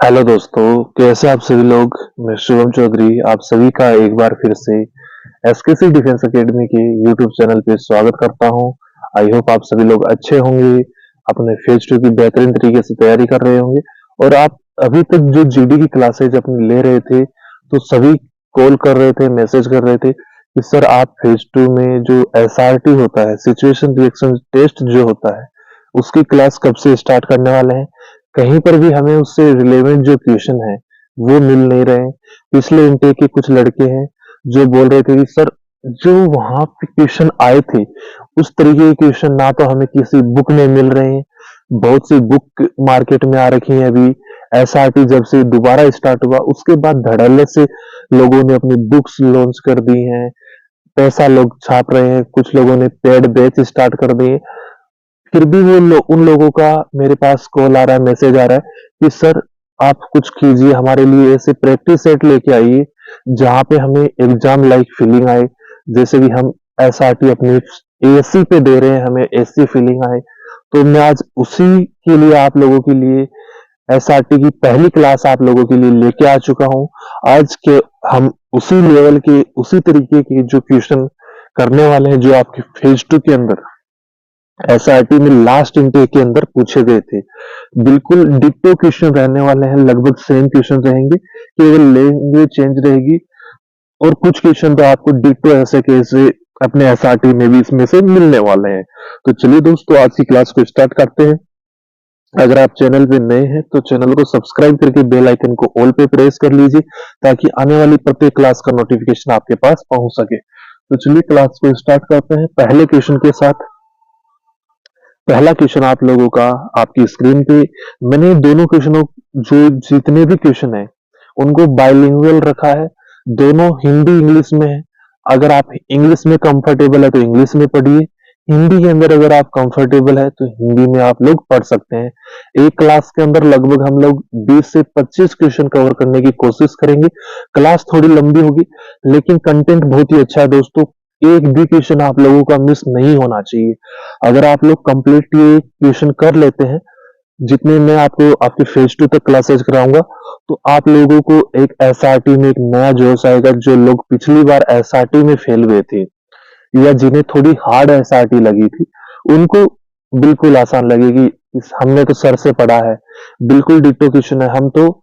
Hello दोस्तों, कैसे आप सभी लोग। मैं शुभम चौधरी आप सभी का एक बार फिर से एसकेसी डिफेंस एकेडमी के यूट्यूब चैनल पे स्वागत करता हूं। आई होप आप सभी लोग अच्छे होंगे, अपने फेज 2 की बेहतरीन तरीके से तैयारी कर रहे होंगे। और आप अभी तक जो जीडी की क्लासेज अपनी ले रहे थे, तो सभी कॉल कर रहे थे, मैसेज कर रहे थे कि सर आप फेज 2 में जो एसआरटी होता है, सिचुएशन रिएक्शन टेस्ट जो होता है, उसकी क्लास कब से स्टार्ट करने वाले हैं। कहीं पर भी हमें उससे रिलेवेंट जो क्वेश्चन है वो मिल नहीं रहे हैं। पिछले इनटेक के कुछ लड़के हैं जो बोल रहे थे कि सर जो वहां पे क्वेश्चन आए थे उस तरीके के क्वेश्चन ना तो हमें किसी बुक में मिल रहे हैं। बहुत सी बुक मार्केट में आ रखी है। अभी एसआरटी जब से दोबारा स्टार्ट हुआ उसके बाद धड़ल्ले से लोगों ने अपनी बुक्स लॉन्च कर दी हैं, पैसा लोग छाप रहे हैं, कुछ लोगों ने पेड बैच स्टार्ट कर दिए। फिर भी उन लोगों का मेरे पास कॉल आ रहा है, मैसेज आ रहा है कि सर आप कुछ कीजिए, हमारे लिए ऐसे प्रैक्टिस सेट लेके आइए जहाँ पे हमें एग्जाम लाइक फीलिंग आए। जैसे कि हम एसआरटी अपनी एएससी पे दे रहे हैं, हमें ऐसी फीलिंग आए। तो मैं आज उसी के लिए आप लोगों के लिए एसआरटी की पहली क्लास आप लोगों के लिए लेके आ चुका हूँ। आज के हम उसी लेवल के उसी तरीके के जो क्वेश्चन करने वाले हैं जो आपके फेज 2 के अंदर एसआरटी में लास्ट इनटेक के अंदर पूछे गए थे। बिल्कुल डिट्टो क्वेश्चन रहने वाले हैं, लगभग सेम क्वेश्चन रहेंगे, केवल लैंग्वेज चेंज रहेगी। और कुछ क्वेश्चन तो आपको डिट्टो ऐसे कैसे अपने एसआरटी में भी इसमें से मिलने वाले हैं। तो चलिए दोस्तों, आज की क्लास को स्टार्ट करते हैं। अगर आप चैनल पे नए हैं तो चैनल को सब्सक्राइब करके बेल आइकन को ऑल पे प्रेस कर लीजिए ताकि आने वाली प्रत्येक क्लास का नोटिफिकेशन आपके पास पहुंच सके। तो चलिए क्लास को स्टार्ट करते हैं पहले क्वेश्चन के साथ। पहला क्वेश्चन आप लोगों का आपकी स्क्रीन पे मैंने दोनों क्वेश्चनों जो जितने भी क्वेश्चन है उनको बाइलिंगुअल रखा है। दोनों हिंदी इंग्लिश में है। अगर आप इंग्लिश में कंफर्टेबल है तो इंग्लिश में पढ़िए, हिंदी के अंदर अगर आप कंफर्टेबल है तो हिंदी में आप लोग पढ़ सकते हैं। एक क्लास के अंदर लगभग हम लोग 20 से 25 क्वेश्चन कवर करने की कोशिश करेंगे। क्लास थोड़ी लंबी होगी लेकिन कंटेंट बहुत ही अच्छा है दोस्तों। एक भी क्वेश्चन आप लोगों का मिस नहीं होना चाहिए। अगर आप लोग कंप्लीट ये क्वेश्चन कर लेते हैं जितने मैं आपको आपके फेज 2 तक क्लासेस कराऊंगा, तो आप लोगों को एक एसआरटी में एक नया जोश आएगा। जो लोग पिछली बार एसआरटी में फेल हुए थे या जिन्हें थोड़ी हार्ड एसआरटी लगी थी, उनको बिल्कुल आसान लगेगी। हमने तो सर से पढ़ा है, बिल्कुल डिट्टो क्वेश्चन है, हम तो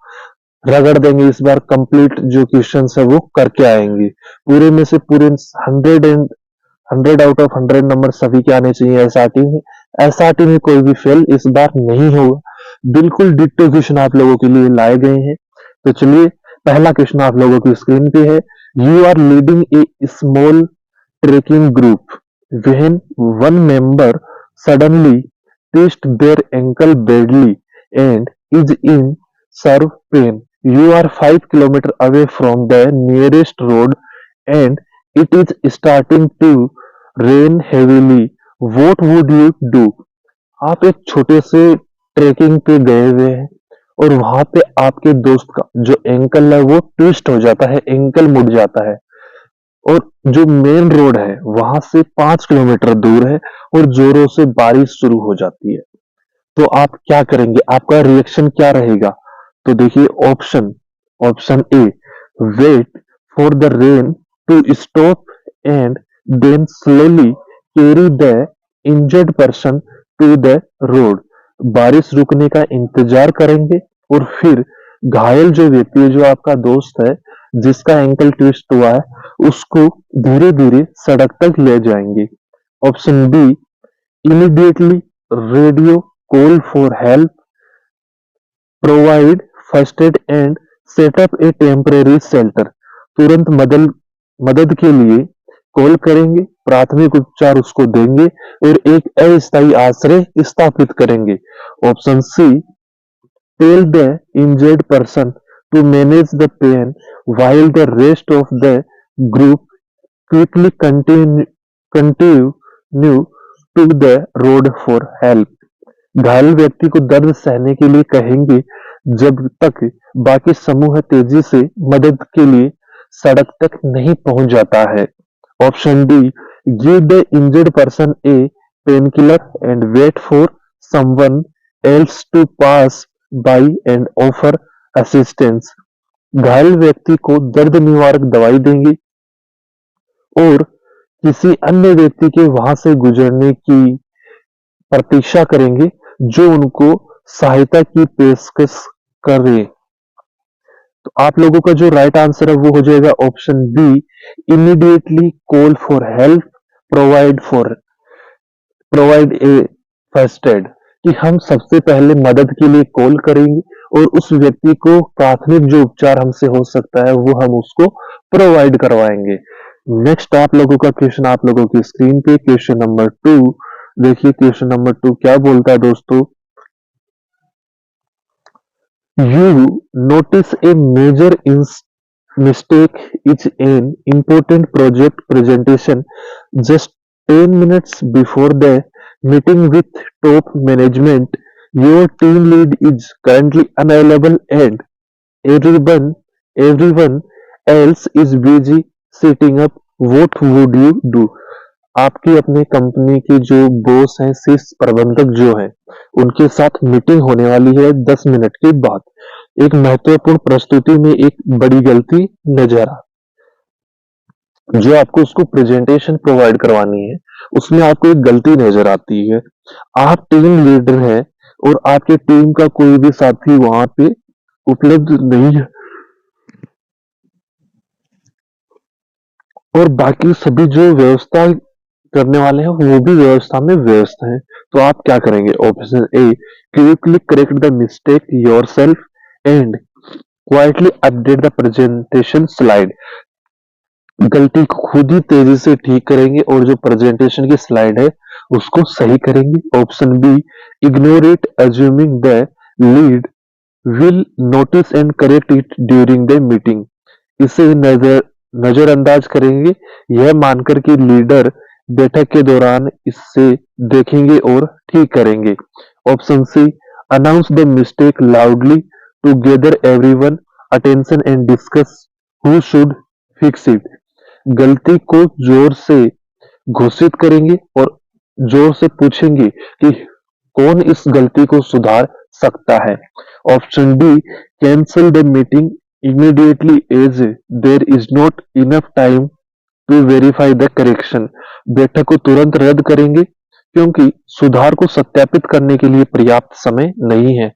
रगड़ देंगे। इस बार कंप्लीट जो क्वेश्चन है वो करके आएंगे। पूरे में से पूरे 100 आउट ऑफ 100 नंबर सभी के आने चाहिए एसआरटी में। एसआरटी में कोई भी फेल इस बार नहीं होगा। बिल्कुल डिट्टो क्वेश्चन आप लोगों के लिए लाए गए हैं। तो चलिए पहला क्वेश्चन आप लोगों की स्क्रीन पे है। You are leading a small trekking group when one member suddenly twists their ankle badly and is in serve pain. You are 5 kilometers away from the nearest road and it is starting to rain heavily. What would you do? आप एक छोटे से trekking पे गए हुए हैं और वहां पे आपके दोस्त का जो एंकल है वो ट्विस्ट हो जाता है, एंकल मुड़ जाता है। और जो मेन रोड है वहां से 5 किलोमीटर दूर है और जोरों से बारिश शुरू हो जाती है। तो आप क्या करेंगे, आपका रिएक्शन क्या रहेगा? तो देखिए option option A, wait for the rain to stop and then slowly carry the injured person to the road. बारिश रुकने का इंतजार करेंगे और फिर घायल जो व्यक्ति है, जो आपका दोस्त है जिसका एंकल ट्विस्ट हुआ है, उसको धीरे धीरे सड़क तक ले जाएंगे। Option B, immediately radio call for help, provide first aid and set up a temporary shelter. तुरंत मदद मदद के लिए कॉल करेंगे, प्राथमिक उपचार उसको देंगे और एक अस्थायी आश्रय स्थापित करेंगे। Option C, tell the injured person to manage the pain while the rest of the group quickly continue to the road for help. घायल व्यक्ति को दर्द सहने के लिए कहेंगे जब तक बाकी समूह तेजी से मदद के लिए सड़क तक नहीं पहुंच जाता है। Option D, give the injured person a painkiller and wait for someone else to pass by and offer assistance, घायल व्यक्ति को दर्द निवारक दवाई देंगे और किसी अन्य व्यक्ति के वहां से गुजरने की प्रतीक्षा करेंगे जो उनको सहायता की पेशकश करे। तो आप लोगों का जो राइट आंसर है वो हो जाएगा option B, immediately call for help, provide provide a first aid, कि हम सबसे पहले मदद के लिए कॉल करेंगे और उस व्यक्ति को प्राथमिक जो उपचार हमसे हो सकता है वो हम उसको प्रोवाइड करवाएंगे। नेक्स्ट आप लोगों का क्वेश्चन आप लोगों की स्क्रीन पे क्वेश्चन नंबर 2। देखिए क्वेश्चन नंबर 2 क्या बोलता है दोस्तों। You notice a major mistake is an important project presentation just 10 minutes before the meeting with top management. Your team lead is currently unavailable and everyone everyone else is busy setting up. What would you do? आपकी अपने company की जो boss हैं, शीर्ष प्रबंधक जो हैं, उनके साथ मीटिंग होने वाली है 10 मिनट के बाद। एक महत्वपूर्ण प्रस्तुति में एक बड़ी गलती नजर आ, जो आपको उसको प्रेजेंटेशन प्रोवाइड करवानी है, उसमें आपको एक गलती नजर आती है। आप टीम लीडर हैं और आपके टीम का कोई भी साथी वहां पे उपलब्ध नहीं है और बाकी सभी जो व्यवस्था करने वाले हैं वो भी व्यवस्था में व्यस्त हैं। तो आप क्या करेंगे? Option A, quickly correct the mistake yourself and quietly update the presentation slide. गलती को खुद ही तेजी से ठीक करेंगे और जो प्रेजेंटेशन की स्लाइड है उसको सही करेंगे। Option B, ignore it assuming the lead will notice and correct it during the meeting. इसे नजरअंदाज करेंगे यह मानकर कि लीडर बैठक के दौरान इससे देखेंगे और ठीक करेंगे। Option C, announce the mistake loudly to gather everyone attention and discuss who should fix it. गलती को जोर से घोषित करेंगे और जोर से पूछेंगे कि कौन इस गलती को सुधार सकता है। Option D, cancel the meeting immediately as there is not enough time to verify the correction। बैठक को तुरंत रद्द करेंगे क्योंकि सुधार को सत्यापित करने के लिए पर्याप्त समय नहीं है।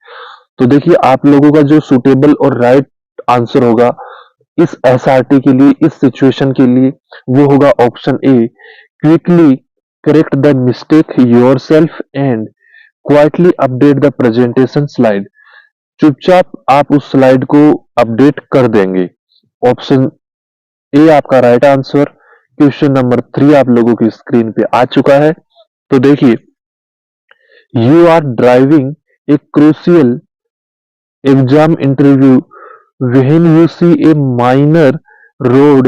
तो देखिए आप लोगों का जो सुटेबल और राइट आंसर होगा इस एसआरटी के लिए, इस सिचुएशन के लिए, वो होगा option A, quickly correct the mistake yourself and quietly update the presentation slide. चुपचाप आप उस स्लाइड को अपडेट कर देंगे। ऑप्शन ए आपका राइट आंसर। क्वेश्चन नंबर 3 आप लोगों की स्क्रीन पे आ चुका है। तो देखिए, you are driving a crucial exam interview when you see a minor road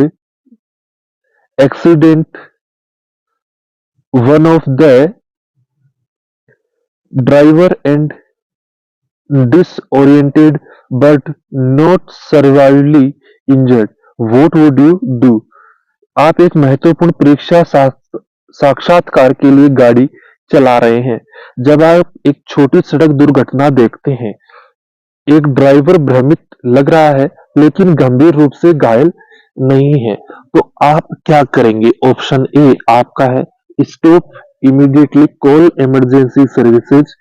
accident. One of the driver and disoriented but not severely injured. What would you do? आप एक महत्वपूर्ण परीक्षा साक्षात्कार के लिए गाड़ी चला रहे हैं। जब आप एक छोटी सड़क दुर्घटना देखते हैं, एक ड्राइवर भ्रमित लग रहा है लेकिन गंभीर रूप से घायल नहीं है, तो आप क्या करेंगे? ऑप्शन ए आपका है, stop immediately, call emergency services,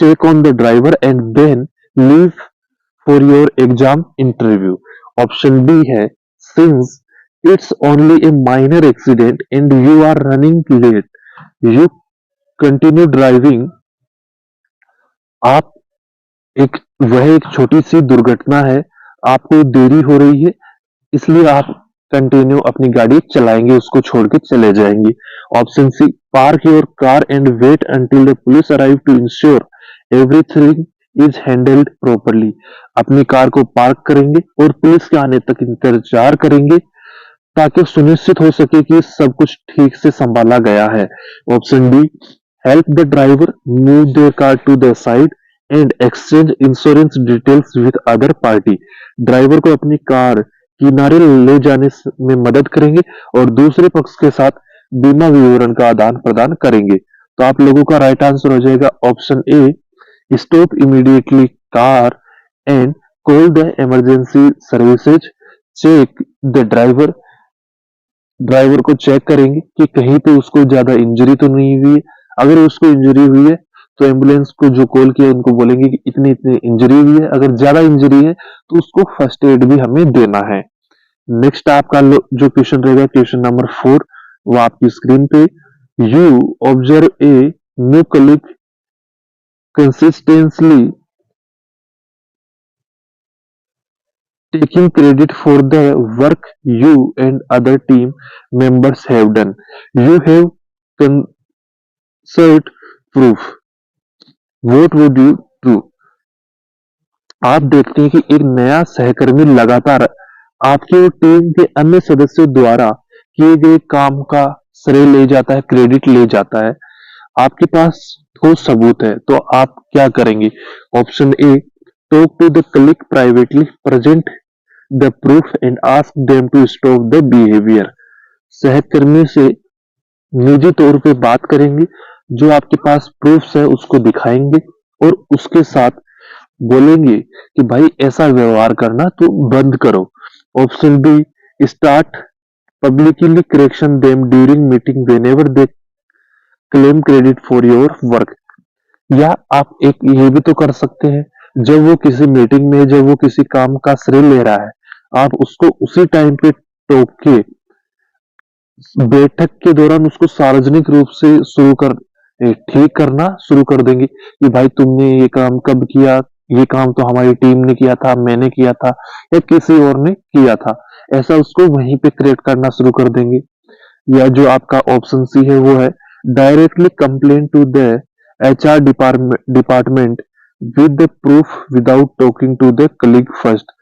check on the driver and then leave for your exam interview। Option B है, since it's only a minor accident and you are running late, you continue driving। आप वह एक छोटी सी दुर्घटना है, आपको देरी हो रही है, इसलिए आप कंटिन्यू अपनी गाड़ी चलाएंगे, उसको छोड़ के चले जाएंगे। Option C, park your car and wait until the police arrive to ensure everything is handled properly. अपनी कार को पार्क करेंगे और पुलिस के आने तक इंतजार करेंगे ताकि सुनिश्चित हो सके कि सब कुछ ठीक से संभाला गया है। Option D, help the driver move their car to the side and exchange insurance details with other party. Driver को अपनी कार किनारे ले जाने में मदद करेंगे और दूसरे पक्ष के साथ बीमा विवरण का आदान प्रदान करेंगे। तो आप लोगों का राइट आंसर हो जाएगा option A, stop immediately car and call the emergency services, check the driver, driver को चेक करेंगे कि कहीं पे उसको ज्यादा इंजरी तो नहीं हुई है। अगर उसको इंजरी हुई है तो एम्बुलेंस को जो कॉल किया उनको बोलेंगे कि इतनी इतनी इंजरी हुई है। अगर ज्यादा इंजरी है तो उसको फर्स्ट एड भी हमें देना है। नेक्स्ट आपका जो क्वेश्चन रहेगा, क्वेश्चन नंबर 4, वो आपकी स्क्रीन पे, you observe a new colleague consistently taking credit for the work you and other team members have done. You have concert proof. What would you do? आप देखते हैं कि एक नया सहकर्मी लगातार आपकी और टीम के अन्य सदस्यों द्वारा किए गए काम का श्रेय ले जाता है, क्रेडिट ले जाता है। आपके पास ठोस सबूत है, तो आप क्या करेंगे? Option A, talk to the colleague privately, present the proof and ask them to stop the behaviour. सहकर्मी से निजी तौर पे बात करेंगे, जो आपके पास प्रूफ्स है उसको दिखाएंगे और उसके साथ बोलेंगे कि भाई ऐसा व्यवहार करना तो बंद करो। Option B, start publicly correction them during meeting whenever they claim credit for your work. या आप एक ये भी तो कर सकते हैं, जब वो किसी मीटिंग में, जब वो किसी काम का श्रेय ले रहा है, आप उसको उसी टाइम पे टोक के बैठक के दौरान उसको सार्वजनिक रूप से ठीक करना शुरू कर देंगे कि भाई तुमने ये काम कब किया, ये काम तो हमारी टीम ने किया था, मैंने किया था या किसी और ने किया था। ऐसा उसको वहीं पे क्रिएट करना शुरू कर देंगे। या जो आपका ऑप्शन सी है वो है, directly complain to the HR department with the proof without talking to the colleague first.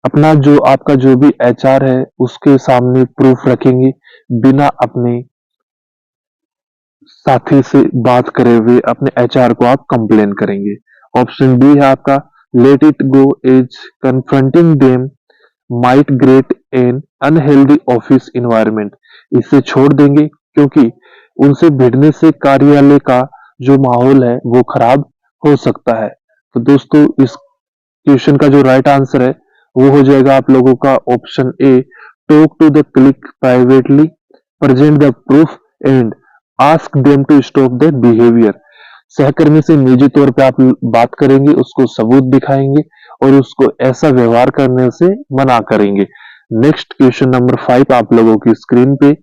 अपना जो आपका जो भी एचआर है उसके सामने प्रूफ रखेंगे, बिना अपने साथी से बात करे हुए अपने एचआर को आप कंप्लेन करेंगे। ऑप्शन बी है आपका, let it go as confronting them might create an unhealthy office environment. इसे छोड़ देंगे क्योंकि उनसे भिड़ने से कार्यालय का जो माहौल है वो खराब हो सकता है। तो दोस्तों इस क्वेश्चन का जो राइट आंसर है वो हो जाएगा आप लोगों का option A, talk to the click privately, present the proof and ask them to stop the behaviour. सहकर्मी से निजी तौर पे आप बात करेंगे, उसको सबूत दिखाएंगे और उसको ऐसा व्यवहार करने से मना करेंगे। नेक्स्ट क्वेश्चन नंबर 5 आप लोगों की स्क्रीन पे,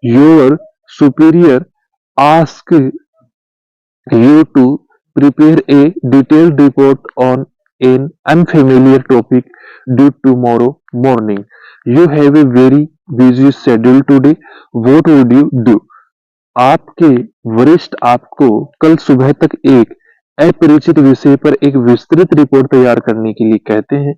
your superior ask you to prepare a detailed report on an unfamiliar topic due tomorrow morning. You have a very busy schedule today. What would you do? आपके वरिष्ठ आपको कल सुबह तक एक अपरिचित विषय पर एक विस्तृत रिपोर्ट तैयार करने के लिए कहते हैं।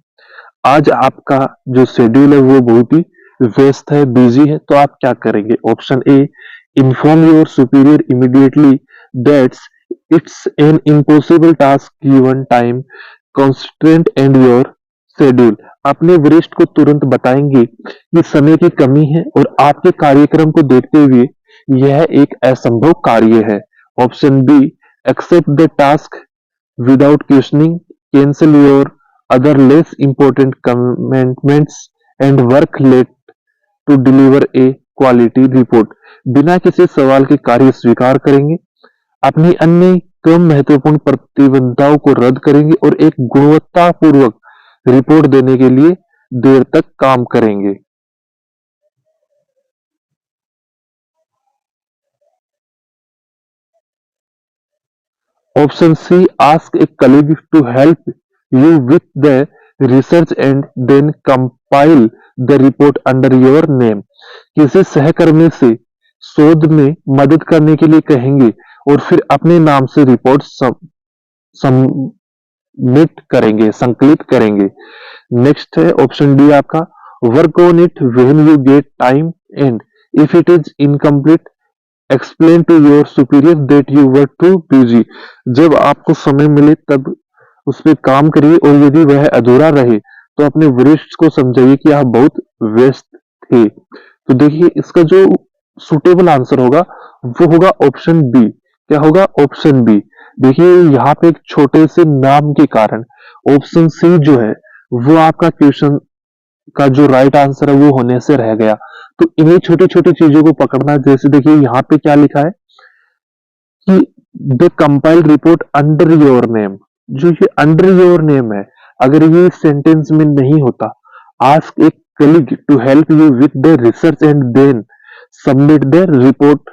आज आपका जो शेड्यूल है वो बहुत ही व्यस्त है, बिजी है, तो आप क्या करेंगे? Option A, inform your superior immediately that's it's an impossible task given time constraint and your schedule. अपने वरिष्ठ को तुरंत बताएंगे कि समय की कमी है और आपके कार्यक्रम को देखते हुए यह एक असंभव कार्य है। Option B, accept the task without questioning, cancel your other less important commitments and work late to deliver a quality report। बिना किसी सवाल के कार्य स्वीकार करेंगे, अपनी अन्य कम महत्वपूर्ण प्रतिबद्धताओं को रद्द करेंगे और एक गुणवत्तापूर्वक रिपोर्ट देने के लिए देर तक काम करेंगे। Option C, ask a colleague to help you with the research and then compile the report under your name। किसी सहकर्मी से शोध में मदद करने के लिए कहेंगे और फिर अपने नाम से रिपोर्ट सबमिट करेंगे, संकलित करेंगे। नेक्स्ट है ऑप्शन डी आपका, work on it when you get time and if it is incomplete explain to your superior that you were too busy. जब आपको समय मिले तब उस पर काम करिए और यदि वह अधूरा रहे तो अपने वरिष्ठ को समझाइए कि आप बहुत व्यस्त थे। तो देखिए इसका जो सुटेबल आंसर होगा वो होगा ऑप्शन बी। क्या होगा? ऑप्शन बी, देखिए यहाँ पे एक छोटे से नाम के कारण ऑप्शन सी जो है वो आपका क्वेश्चन का जो राइट आंसर है वो होने से रह गया। तो इन्हीं छोटी छोटी चीजों को पकड़ना, जैसे देखिए यहाँ पे क्या लिखा है कि the compiled report under your name, जो ये अंडर योर नेम है, अगर ये सेंटेंस में नहीं होता, ask a colleague to help you with the research and then submit the report,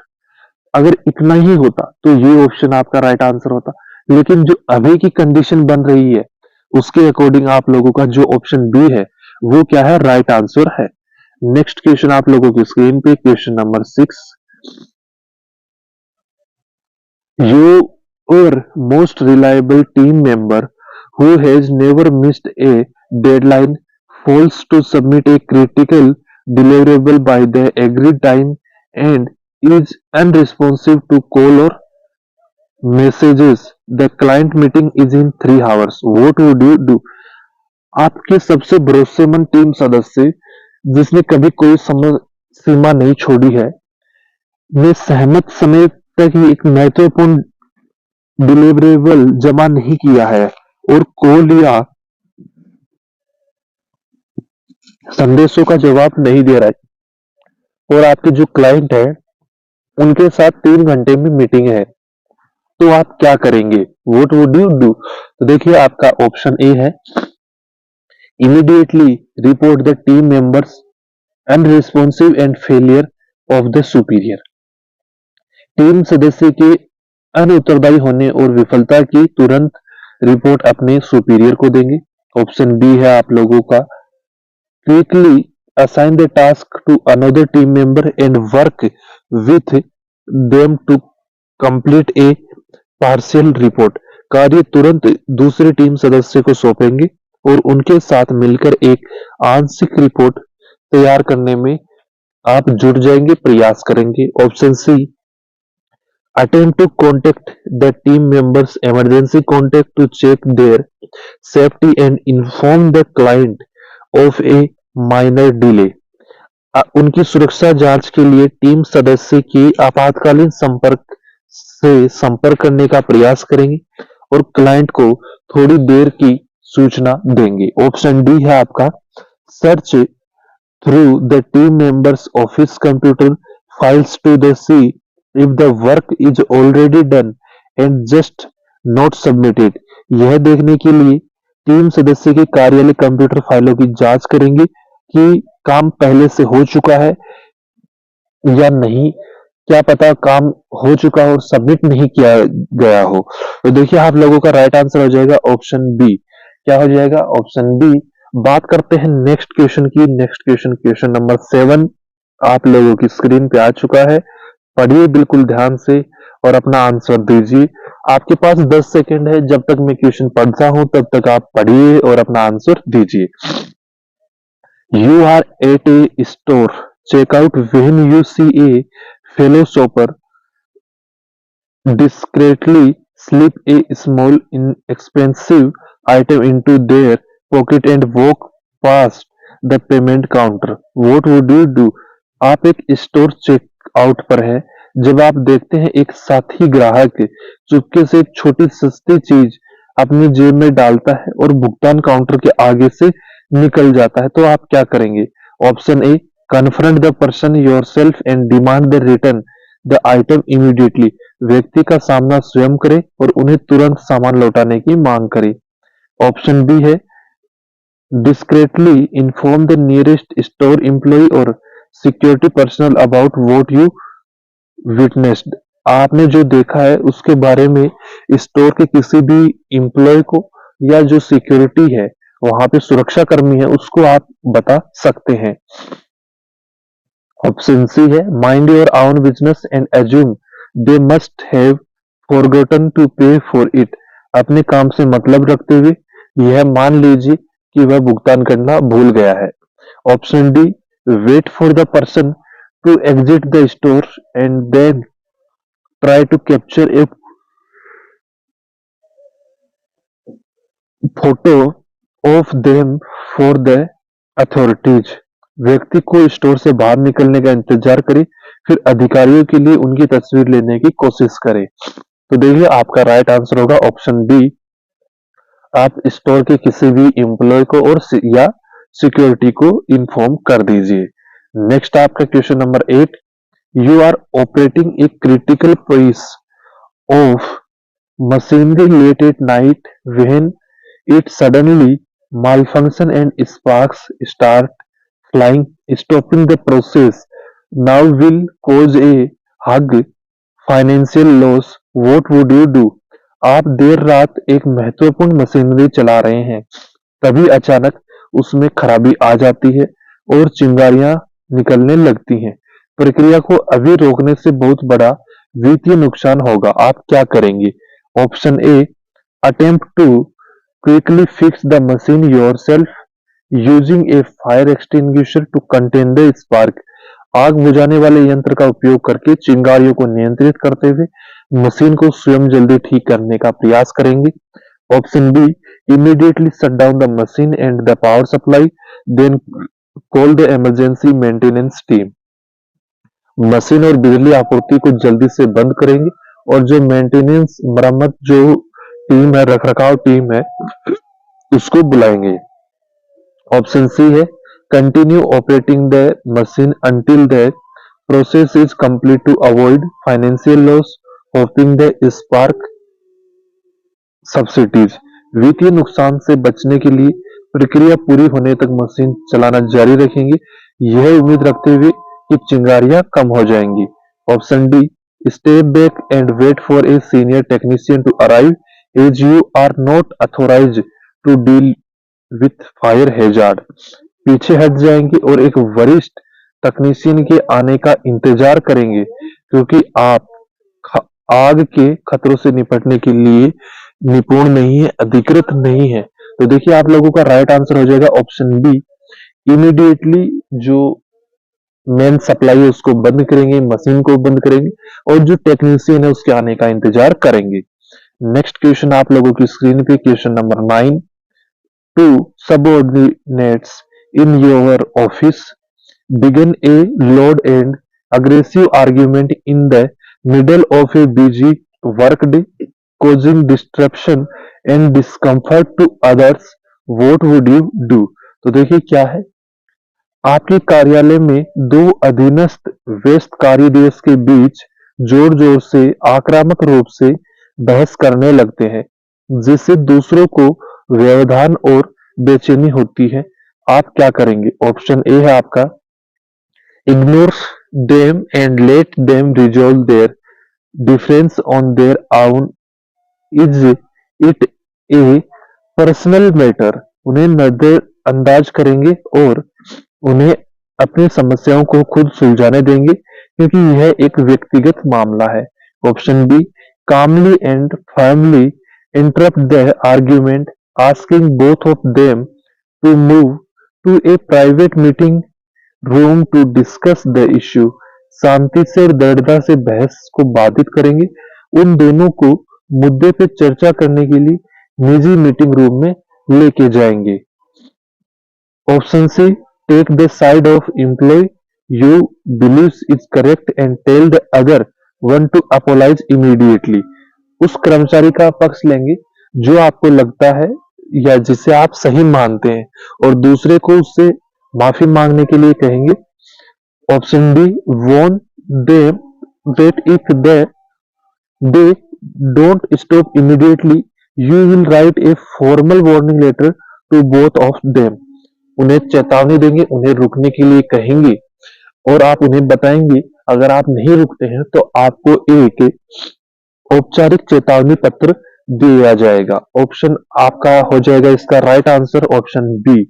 अगर इतना ही होता तो ये ऑप्शन आपका राइट आंसर होता। लेकिन जो अभी की कंडीशन बन रही है उसके अकॉर्डिंग आप लोगों का जो ऑप्शन बी है वो क्या है, राइट आंसर है। नेक्स्ट क्वेश्चन आप लोगों की स्क्रीन पे, question number 6। Your most reliable team member who has never missed a deadline fails to submit a critical deliverable by the agreed time and is unresponsive to call or messages. The client meeting is in 3 hours. What would you do? आपके सबसे भरोसेमंद team सदस्य जिसने कभी कोई समय सीमा नहीं छोड़ी है, ने सहमत समय तक ही एक महत्वपूर्ण डिलीवरेबल जमा नहीं किया है और कॉल या संदेशों का जवाब नहीं दे रहा है, और आपके जो क्लाइंट है उनके साथ 3 घंटे में मीटिंग है, तो आप क्या करेंगे? What would you do? तो देखिए आपका ऑप्शन ए है, immediately report the team members unresponsive and failure of the superior, team सदस्य के अनुत्तरदायी होने और विफलता की तुरंत रिपोर्ट अपने सुपीरियर को देंगे। ऑप्शन बी है आप लोगों का, quickly assign the task to another team member and work with them to complete a partial report, कार्य तुरंत दूसरे टीम सदस्य को सौंपेंगे और उनके साथ मिलकर एक आंशिक रिपोर्ट तैयार करने में आप जुट जाएंगे, प्रयास करेंगे। Option C, attempt to contact the team members emergency contact to check their safety and inform the client of a minor delay, उनकी सुरक्षा जांच के लिए टीम सदस्य की आपातकालीन संपर्क करने का प्रयास करेंगे और क्लाइंट को थोड़ी देर की सूचना देंगे। ऑप्शन डी है आपका, search through the team members' office computer files to the see if the work is already done and just not submitted, यह देखने के लिए टीम सदस्य के कार्यालय कंप्यूटर फाइलों की जांच करेंगे कि काम पहले से हो चुका है या नहीं, क्या पता काम हो चुका हो और सबमिट नहीं किया गया हो। तो देखिए आप लोगों का राइट आंसर हो जाएगा ऑप्शन बी। क्या हो जाएगा? Option B. बात करते हैं नेक्स्ट क्वेश्चन की। नेक्स्ट क्वेश्चन, क्वेश्चन नंबर 7 आप लोगों की स्क्रीन पे आ चुका है। पढ़िए बिल्कुल ध्यान से और अपना आंसर दीजिए। आपके पास 10 सेकंड है, जब तक मैं क्वेश्चन पढ़ता हूं तब तक आप पढ़िए और अपना आंसर दीजिए। You are at a store, check out when you see a fellow shopper discreetly slip a small inexpensive item into their pocket and walk past the payment counter. What would you do? आप एक store checkout पर हैं, जब आप देखते हैं एक साथी ग्राहक चुपके से एक छोटी सस्ती चीज अपनी जेब में डालता है और भुगतान काउंटर के आगे से निकल जाता है, तो आप क्या करेंगे? Option A, confront the person yourself and demand the return the item immediately, व्यक्ति का सामना स्वयं करे और उन्हें तुरंत सामान लौटाने की मांग करे। ऑप्शन बी है, discreetly inform the nearest store employee और security personnel about what you witnessed, आपने जो देखा है उसके बारे में स्टोर के किसी भी एम्प्लॉय को या जो सिक्योरिटी है वहां पे सुरक्षा कर्मी है उसको आप बता सकते हैं। ऑप्शन सी है, mind your own business and assume they must have forgotten to pay for it, अपने काम से मतलब रखते हुए यह मान लीजिए कि वह भुगतान करना भूल गया है। Option D, wait for the person to exit the store and then try to capture a photo of them for the authorities, व्यक्ति को स्टोर से बाहर निकलने का इंतजार करे फिर अधिकारियों के लिए उनकी तस्वीर लेने की कोशिश करे। तो देखिए आपका राइट आंसर होगा ऑप्शन बी। आप स्टोर के किसी भी एम्प्लॉय को और या सिक्योरिटी को इन्फॉर्म कर दीजिए। नेक्स्ट आपका question number 8, you are operating a critical piece of machinery late at night when it suddenly malfunction and sparks start flying. Stopping the process now will cause a hug financial loss, what would you do? आप देर रात एक महत्वपूर्ण machinery चला रहे हैं, तभी अचानक उसमें खराबी आ जाती है और चिंगारियां निकलने लगती हैं। प्रक्रिया को अभी रोकने से बहुत बड़ा वित्तीय नुकसान होगा, आप क्या करेंगे? Option A, attempt to quickly fix the machine yourself using a fire extinguisher to contain the spark. आग बुझाने वाले यंत्र का उपयोग करके चिंगारियों को नियंत्रित करते हुए मशीन को स्वयं जल्दी ठीक करने का प्रयास करेंगे। Option B, immediately shut down the machine and the power supply, then call the emergency maintenance team. Machine और बिजली आपूर्ति को जल्दी से बंद करेंगे और जो मेंटेनेंस मरम्मत जो टीम है, रखरखाव टीम है, उसको बुलाएंगे। ऑप्शन सी है, continue operating the machine until the process is complete to avoid financial loss, hoping the spark subsidies. वित्तीय नुकसान से बचने के लिए प्रक्रिया पूरी होने तक मशीन चलाना जारी रखेंगे, यह उम्मीद रखते हुए कि चिंगारियां कम हो जाएंगी। Option D, step back and wait for a senior technician to arrive as you are not authorised to deal with fire hazard. पीछे हट जाएंगे और एक वरिष्ठ तकनीशियन के आने का इंतजार करेंगे क्योंकि आप आग के खतरों से निपटने के लिए निपुण नहीं है, अधिकृत नहीं है। तो देखिए आप लोगों का राइट आंसर हो जाएगा ऑप्शन बी, इमीडिएटली जो मेन सप्लाई है उसको बंद करेंगे, मशीन को बंद करेंगे और जो टेक्नीशियन है उसके आने का इंतजार करेंगे। नेक्स्ट क्वेश्चन आप लोगों की स्क्रीन पे question number 9, two subordinates in your office begin a loud and aggressive argument in the middle of a busy workday, causing disruption and discomfort to others. What would you do? तो देखिए क्या है, आपके कार्यालय में दो अधीनस्थ व्यस्त कार्य दिवस के बीच जोर जोर से आक्रामक रूप से बहस करने लगते हैं, जिससे दूसरों को व्यवधान और बेचैनी होती है। आप क्या करेंगे? ऑप्शन ए है आपका, ignore them and let them resolve their difference on their own, is it a personal matter. उन्हें नजरअंदाज करेंगे और उन्हें अपनी समस्याओं को खुद सुलझाने देंगे क्योंकि यह एक व्यक्तिगत मामला है। Option B, calmly and firmly interrupt the argument, asking both of them to move to a private meeting room to discuss the issue। शांति से और दृढ़ता से बहस को बाधित करेंगे, उन दोनों को मुद्दे पे चर्चा करने के लिए निजी मीटिंग रूम में लेके जाएंगे। Option C, take the side of employee you believes is correct and tell the other one to apologise immediately. उस कर्मचारी का पक्ष लेंगे जो आपको लगता है या जिसे आप सही मानते हैं और दूसरे को उससे माफी मांगने के लिए कहेंगे। Option D, warn them that if they don't stop immediately you will write a formal warning letter to both of them। उन्हें चेतावनी देंगे, उन्हें रुकने के लिए कहेंगे और आप उन्हें बताएंगे अगर आप नहीं रुकते हैं तो आपको एक औपचारिक चेतावनी पत्र दिया जाएगा। ऑप्शन आपका हो जाएगा इसका right answer option B,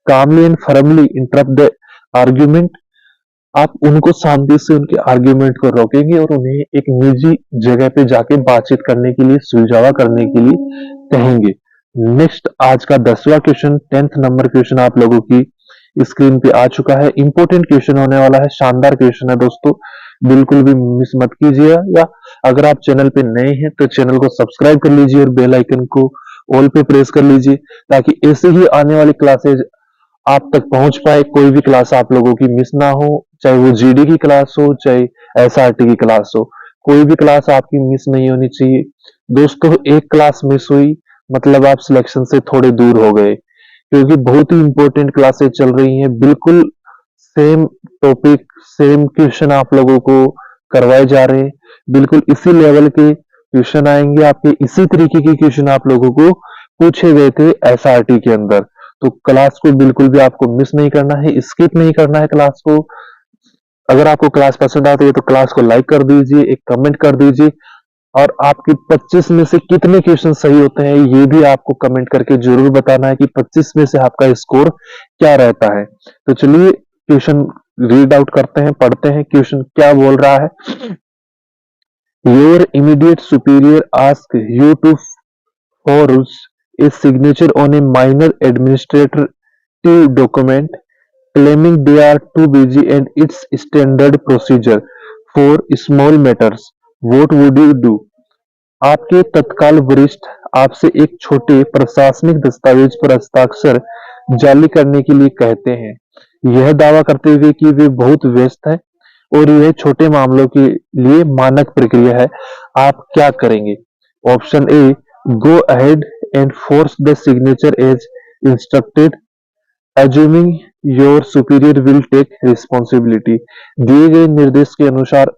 calmly and firmly interrupt the argument. आप उनको शांति से उनके आर्ग्यूमेंट को रोकेंगे और उन्हें एक निजी जगह पे जाके बातचीत करने के लिए, सुलझावा करने के लिए कहेंगे। नेक्स्ट आज का 10वां क्वेश्चन, 10th नंबर क्वेश्चन आप लोगों की स्क्रीन पे आ चुका है। इंपॉर्टेंट क्वेश्चन होने वाला है, शानदार क्वेश्चन है दोस्तों, बिल्कुल भी मिस मत कीजिएगा। अगर आप चैनल पे नए हैं तो चैनल को सब्सक्राइब कर लीजिए और बेल आइकन को ऑल पे प्रेस कर लीजिए ताकि ऐसे ही आने वाली क्लासेज आप तक पहुंच पाए, कोई भी क्लास आप लोगों की मिस ना हो, चाहे वो जीडी की क्लास हो चाहे एसआरटी की क्लास हो। कोई भी क्लास आपकी मिस नहीं होनी चाहिए। दोस्तों, एक क्लास मिस हुई मतलब आप सिलेक्शन से थोड़े दूर हो गए, क्योंकि बहुत ही इंपॉर्टेंट क्लासेस चल रही हैं। बिल्कुल सेम टॉपिक, सेम क्वेश्चन आप लोगों को करवाए जा रहे हैं। बिल्कुल इसी लेवल के क्वेश्चन आएंगे आपके, इसी तरीके के क्वेश्चन आप लोगों को पूछे गए थे एसआरटी के अंदर। तो क्लास को बिल्कुल भी आपको मिस नहीं करना है, स्किप नहीं करना है क्लास को। अगर आपको क्लास पसंद आती है तो क्लास को लाइक कर दीजिए, एक कमेंट कर दीजिए, और आपके 25 में से कितने क्वेश्चन सही होते हैं ये भी आपको कमेंट करके जरूर बताना है कि 25 में से आपका स्कोर क्या रहता है। तो चलिए क्वेश्चन रीड आउट करते हैं, पढ़ते हैं क्वेश्चन क्या बोल रहा है। Your immediate superior ask you to forge a signature on a minor administrative document, claiming they are too busy and its standard procedure for small matters. What would you do? आपके तत्काल वरिष्ठ आपसे एक छोटे प्रशासनिक दस्तावेज पर हस्ताक्षर जारी करने के लिए कहते हैं, यह दावा करते हुए कि वे बहुत व्यस्त हैं और यह छोटे मामलों के लिए मानक प्रक्रिया है। आप क्या करेंगे? Option A, go ahead and force the signature as instructed, assuming your superior will take responsibility. दिए गए निर्देश के अनुसार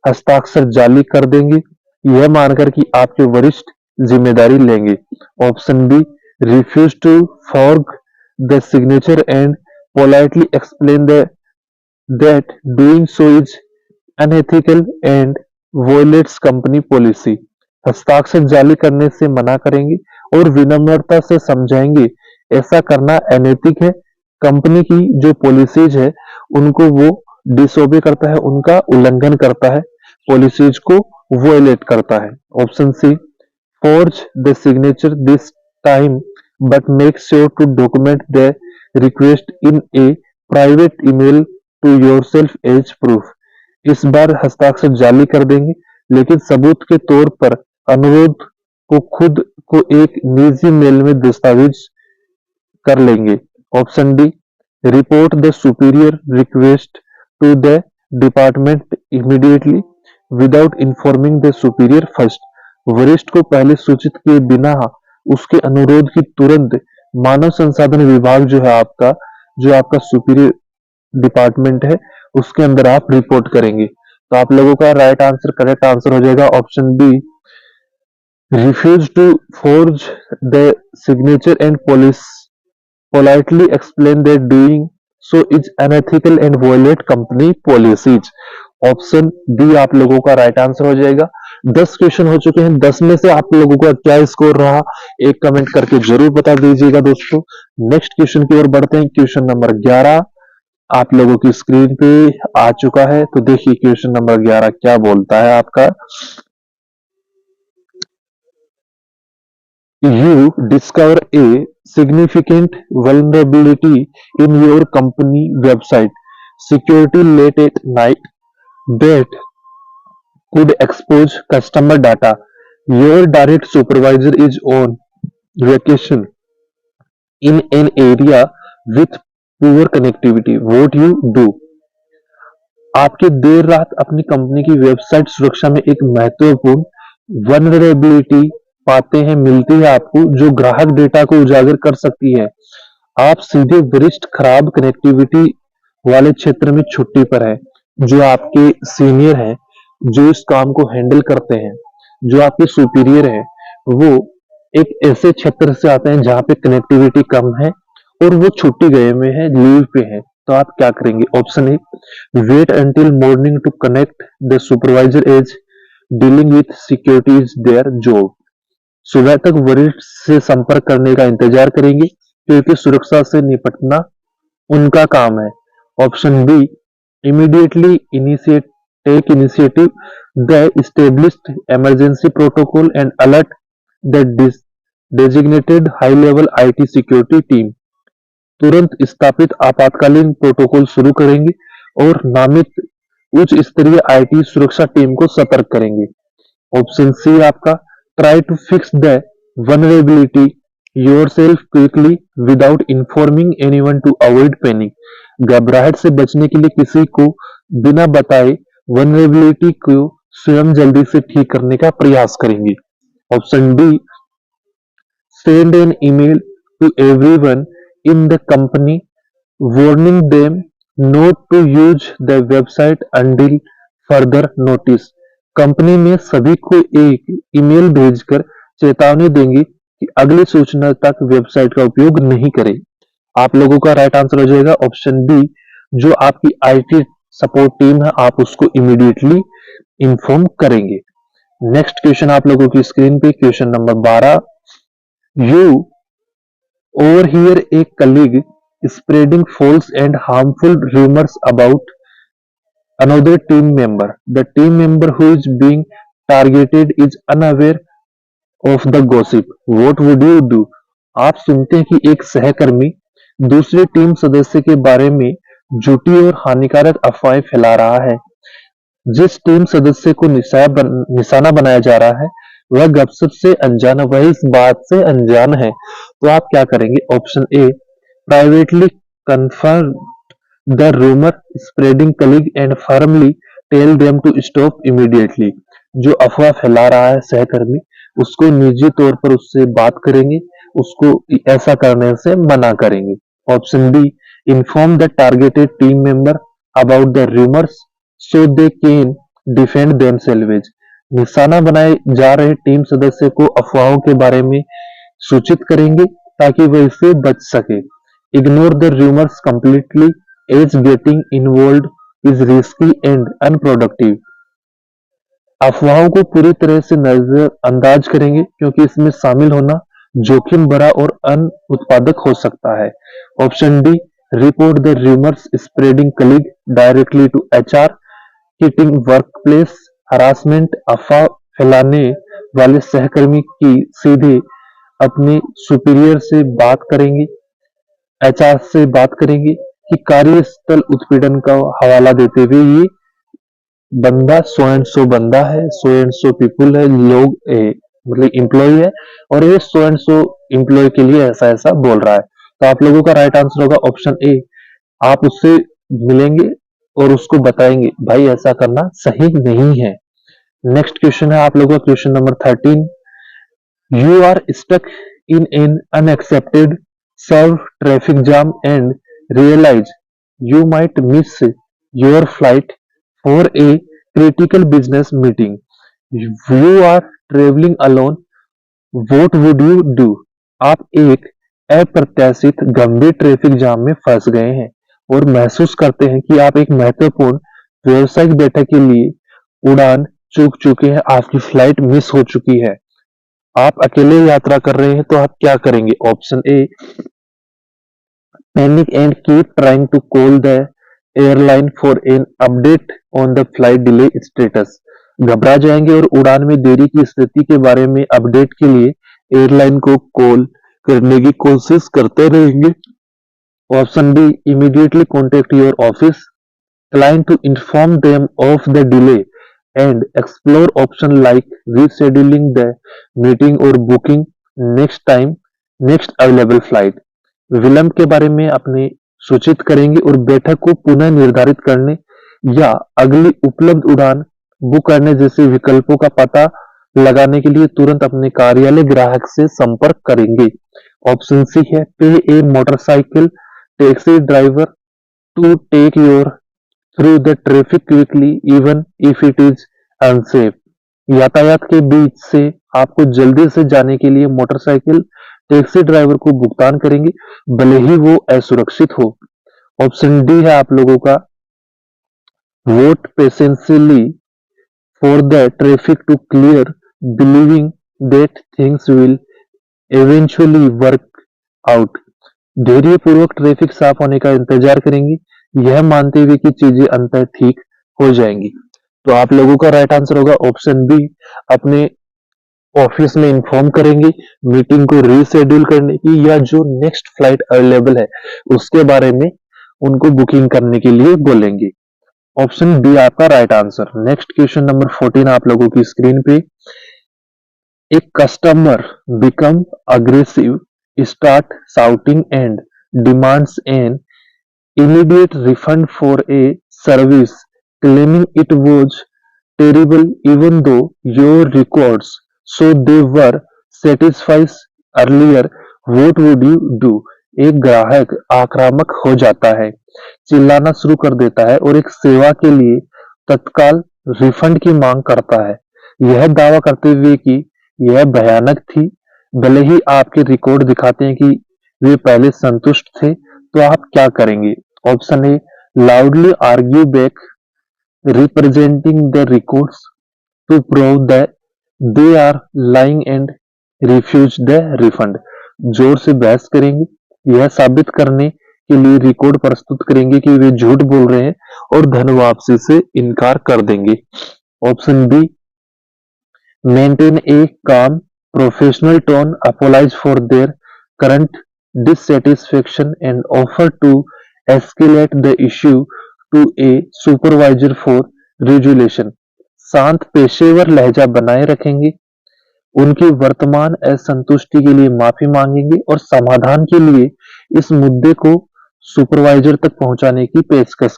हस्ताक्षर जारी कर देंगे, यह मानकर कि आपके वरिष्ठ जिम्मेदारी लेंगे। Option B, refuse to forge the signature and politely explain that doing so is unethical and violates company policy. हस्ताक्षर जारी करने से मना करेंगे और विनम्रता से समझाएंगे ऐसा करना अनैतिक है, कंपनी की जो पॉलिसीज है उनको वो डिसोबे करता है, उनका उल्लंघन करता है, पॉलिसीज को वोलेट करता है। Option C, forge the signature this time but make sure to document the request in a private email to yourself as proof. इस बार हस्ताक्षर जारी कर देंगे लेकिन सबूत के तौर पर अनुरोध को खुद को एक निजी मेल में दस्तावेज कर लेंगे। Option D, report the superior request to the department immediately without informing the superior first. वरिष्ठ को पहले सूचित किए बिना उसके अनुरोध की तुरंत मानव संसाधन विभाग जो आपका सुपीरियर डिपार्टमेंट है उसके अंदर आप रिपोर्ट करेंगे। तो आप लोगों का राइट आंसर, करेक्ट आंसर हो जाएगा option B, refuse to forge the signature and politely explain that doing so is unethical and violate company policies. Option B आप लोगों का राइट आंसर हो जाएगा। 10 क्वेश्चन हो चुके हैं, 10 में से आप लोगों का क्या स्कोर रहा एक कमेंट करके जरूर बता दीजिएगा दोस्तों। नेक्स्ट क्वेश्चन की ओर बढ़ते हैं। क्वेश्चन नंबर 11 आप लोगों की स्क्रीन पे आ चुका है, तो देखिए क्वेश्चन नंबर 11 क्या बोलता है आपका। You discover a significant vulnerability in your company website security late at night that could expose customer data. Your direct supervisor is on vacation in an area with poor connectivity. What you do? आपके देर रात अपनी company की website सुरक्षा में एक महत्वपूर्ण vulnerability पाते हैं, मिलती है आपको, जो ग्राहक डेटा को उजागर कर सकती है। आप सीधे वरिष्ठ खराब कनेक्टिविटी वाले क्षेत्र में छुट्टी पर है। जो आपके सीनियर हैं, जो इस काम को हैंडल करते हैं, जो आपके सुपीरियर हैं, वो एक ऐसे क्षेत्र से आते हैं जहां पे कनेक्टिविटी कम है और वो छुट्टी गए हुए हैं, लीव पे हैं। तो आप क्या करेंगे? Option A, wait until morning to connect the supervisor as dealing with security is their job. सुबह तक वरिष्ठ से संपर्क करने का इंतजार करेंगे क्योंकि सुरक्षा से निपटना उनका काम है। Option B, immediately take initiative the established emergency protocol and alert the designated high level IT security team. तुरंत स्थापित आपातकालीन प्रोटोकॉल शुरू करेंगे और नामित उच्च स्तरीय आईटी सुरक्षा टीम को सतर्क करेंगे। ऑप्शन सी आपका, try to fix the vulnerability yourself quickly without informing anyone to avoid panic. घबराहट से बचने के लिए किसी को बिना बताए वनरेबिलिटी को स्वयं जल्दी से ठीक करने का प्रयास करेंगे। Option D, send an email to everyone in the company warning them not to use the website until further notice। Company में सभी को एक ईमेल भेजकर चेतावनी देंगे कि अगली सूचना तक वेबसाइट का उपयोग नहीं करें। आप लोगों का राइट आंसर हो जाएगा ऑप्शन बी, जो आपकी आईटी सपोर्ट टीम है आप उसको इमीडिएटली इन्फॉर्म करेंगे। नेक्स्ट क्वेश्चन आप लोगों की स्क्रीन पे question number 12। You overhear a colleague spreading false and harmful rumors about another team member. The team member who is being targeted is unaware of the gossip. What would you do? आप सुनते हैं कि एक सहकर्मी दूसरे team सदस्य के बारे में झूठी और हानिकारक अफवाहें फैला रहा है। जिस टीम सदस्य को निशाना बनाया जा रहा है वह गपशप से अनजान है, वह इस बात से अनजान है। तो आप क्या करेंगे? Option A, privately confirm the rumour spreading colleague and firmly tell them to stop immediately. जो अफवाह फैला रहा है सहकर्मी, उसको निजी तौर पर उससे बात करेंगे, उसको ऐसा करने से मना करेंगे। Option B, inform the targeted team member about the rumours so they can defend themselves. निशाना बनाए जा रहे टीम सदस्य को अफवाहों के बारे में सूचित करेंगे ताकि वह इससे बच सके। Ignore the rumours completely as getting involve is risky and unproductive. अफवाहों को पूरी तरह से नजरअंदाज करेंगे क्योंकि इसमें शामिल होना जोखिम भरा और अनउत्पादक हो सकता है। Option D, report the rumours spreading colleague directly to HR. Cheating, workplace harassment, अफवाह फैलाने वाले सहकर्मी की सीधे अपने सुपीरियर से बात करेंगे, एचआर से बात करेंगे कि कार्यस्थल उत्पीड़न का हवाला देते हुए ये बंदा सो एंड सो बंदा है, सो एंड सो पीपुल है, लोग मतलब इम्प्लॉय है और ये सो एंड सो इम्प्लॉय के लिए ऐसा ऐसा बोल रहा है। तो आप लोगों का राइट आंसर होगा ऑप्शन ए। आप उससे मिलेंगे और उसको बताएंगे भाई ऐसा करना सही नहीं है। नेक्स्ट क्वेश्चन है आप लोगों का question number 13। You are stuck in an unexpected severe traffic jam and realise you might miss your flight for a critical business meeting. You are travelling alone, what would you do? आप एक अप्रत्याशित गंभीर traffic jam में फंस गए हैं और महसूस करते हैं कि आप एक महत्वपूर्ण व्यावसायिक बैठक के लिए उड़ान चूक चुके हैं, आपकी फ्लाइट मिस हो चुकी है। आप अकेले यात्रा कर रहे हैं तो आप क्या करेंगे? Option A, panic and keep trying to call the airline for an update on the flight delay status. घबरा जाएंगे और उड़ान में देरी की स्थिति के बारे में अपडेट के लिए एयरलाइन को कॉल करने की कोशिश करते रहेंगे। Option B, immediately contact your office client to inform them of the delay and explore option like rescheduling the meeting or booking next available flight। विलंब के बारे में अपने सूचित करेंगे और बैठक को पुनः निर्धारित करने या अगली उपलब्ध उड़ान बुक करने जैसे विकल्पों का पता लगाने के लिए तुरंत अपने कार्यालय ग्राहक से संपर्क करेंगे। ऑप्शन सी है, pay a motorcycle taxi driver to take you through the traffic quickly even if it is unsafe। यातायात के बीच से आपको जल्दी से जाने के लिए मोटरसाइकिल टैक्सी ड्राइवर को भुगतान करेंगे भले ही वो असुरक्षित हो। ऑप्शन डी है आप लोगों का, wait patiently for the traffic to clear believing that things will eventually work out. धैर्य पूर्वक ट्रैफिक साफ होने का इंतजार करेंगी, यह मानते हुए कि चीजें अंततः ठीक हो जाएंगी। तो आप लोगों का राइट आंसर होगा ऑप्शन बी, अपने ऑफिस में इन्फॉर्म करेंगे मीटिंग को रीशेड्यूल करने की या जो नेक्स्ट फ्लाइट अवेलेबल है उसके बारे में उनको बुकिंग करने के लिए बोलेंगे। ऑप्शन बी आपका right answer. Next question number 14 आप लोगों की स्क्रीन पे। A customer become aggressive, start shouting and demands an immediate refund for a service, claiming it was terrible even though your records so they were satisfied earlier, what would you do? एक ग्राहक आक्रामक हो जाता है, चिल्लाना शुरू कर देता है और एक सेवा के लिए तत्काल रिफंड की मांग करता है, यह दावा करते हुए कि यह भयानक थी। भले ही आपके रिकॉर्ड दिखाते हैं कि वे पहले संतुष्ट थे, तो आप क्या करेंगे? Option A, loudly argue back representing the records to prove that they are lying and refuse the refund। जोर से बहस करेंगे, यह साबित करने के लिए रिकॉर्ड प्रस्तुत करेंगे कि वे झूठ बोल रहे हैं और धन वापसी से इनकार कर देंगे। Option B, maintain a calm professional tone, apologize for their current dissatisfaction and offer to escalate the issue to a supervisor for resolution। शांत पेशेवर लहजा बनाए रखेंगे, उनकी वर्तमान असंतुष्टि के लिए माफी मांगेंगे और समाधान के लिए इस मुद्दे को सुपरवाइजर तक पहुंचाने की पेशकश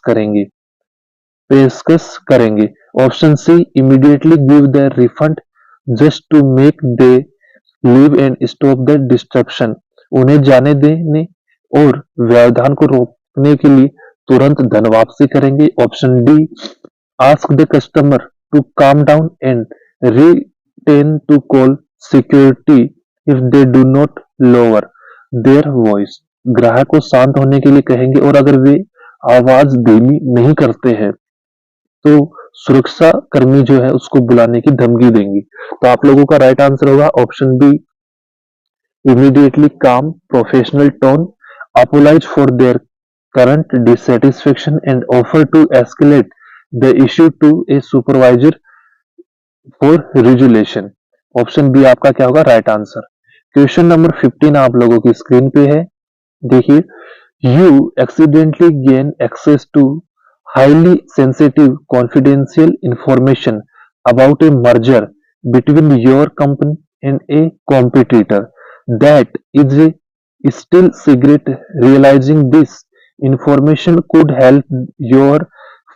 करेंगे। Option C, immediately give the refund just to make they leave and stop the disruption. उन्हें जाने देने और व्यवधान को रोकने के लिए तुरंत धन वापसी करेंगे। Option D, ask the customer to calm down and threaten to call security if they do not lower their voice. ग्राहक को शांत होने के लिए कहेंगे और अगर वे आवाज धीमी नहीं करते हैं तो सुरक्षा कर्मी जो है उसको बुलाने की धमकी देंगी। तो आप लोगों का राइट आंसर होगा option B, immediately calm professional tone, apologize for their current dissatisfaction and offer to escalate the issue to a supervisor for resolution। Option B आपका क्या होगा राइट आंसर। क्वेश्चन नंबर 15 आप लोगों की स्क्रीन पे है, देखिए। You accidentally gain access to highly sensitive confidential information about a merger between your company and a competitor that is still secret। Realizing this information could help your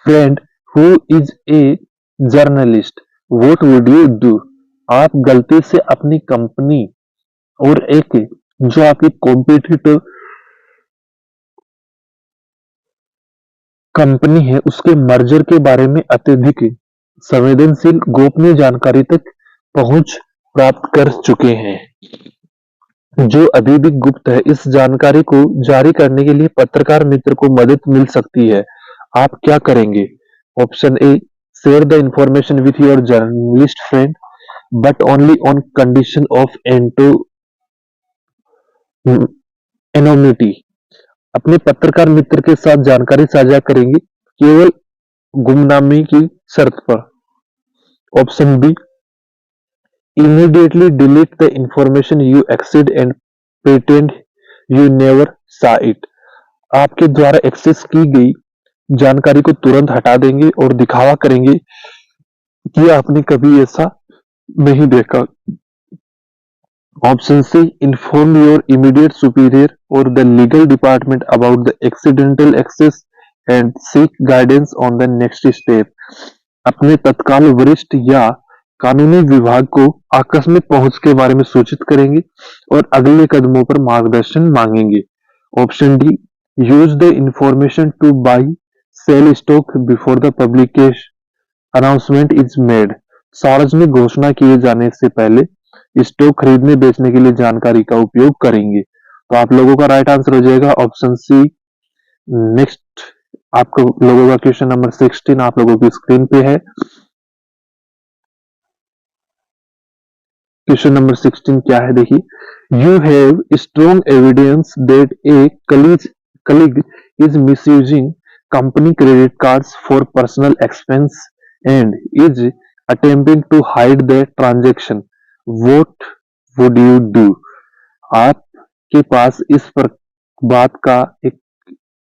friend who is a journalist। What would you do? आप गलती से अपनी company और एक जो आपकी competitor company है उसके मर्जर के बारे में अत्यधिक संवेदनशील गोपनीय जानकारी तक पहुंच प्राप्त कर चुके हैं जो अभी भी गुप्त है। इस जानकारी को जारी करने के लिए पत्रकार मित्र को मदद मिल सकती है, आप क्या करेंगे? Option A, share the information with your journalist friend but only on condition of anonymity. अपने पत्रकार मित्र के साथ जानकारी साझा करेंगे केवल गुमनामी की शर्त पर। Option B, immediately delete the information you accessed and pretend you never saw it। आपके द्वारा एक्सेस की गई जानकारी को तुरंत हटा देंगे और दिखावा करेंगे कि आपने कभी ऐसा नहीं देखा। Option C, inform your immediate superior or the legal department about the accidental access and seek guidance on the next step। अपने तत्काल वरिष्ठ या कानूनी विभाग को आकस्मिक पहुंच के बारे में सूचित करेंगे और अगले कदमों पर मार्गदर्शन मांगेंगे। Option D, use the information to buy sell stock before the publication announcement is made. सार्वजनिक घोषणा किए जाने से पहले स्टॉक खरीदने बेचने के लिए जानकारी का उपयोग करेंगे। तो आप लोगों का राइट आंसर हो जाएगा ऑप्शन सी। नेक्स्ट आपको लोगों का क्वेश्चन नंबर 16 आप लोगों की स्क्रीन पे है। क्वेश्चन नंबर 16 क्या है देखिए। You have strong evidence that a colleague is misusing company credit cards for personal expense and is attempting to hide the transaction. What would you do? आपके पास इस पर बात का एक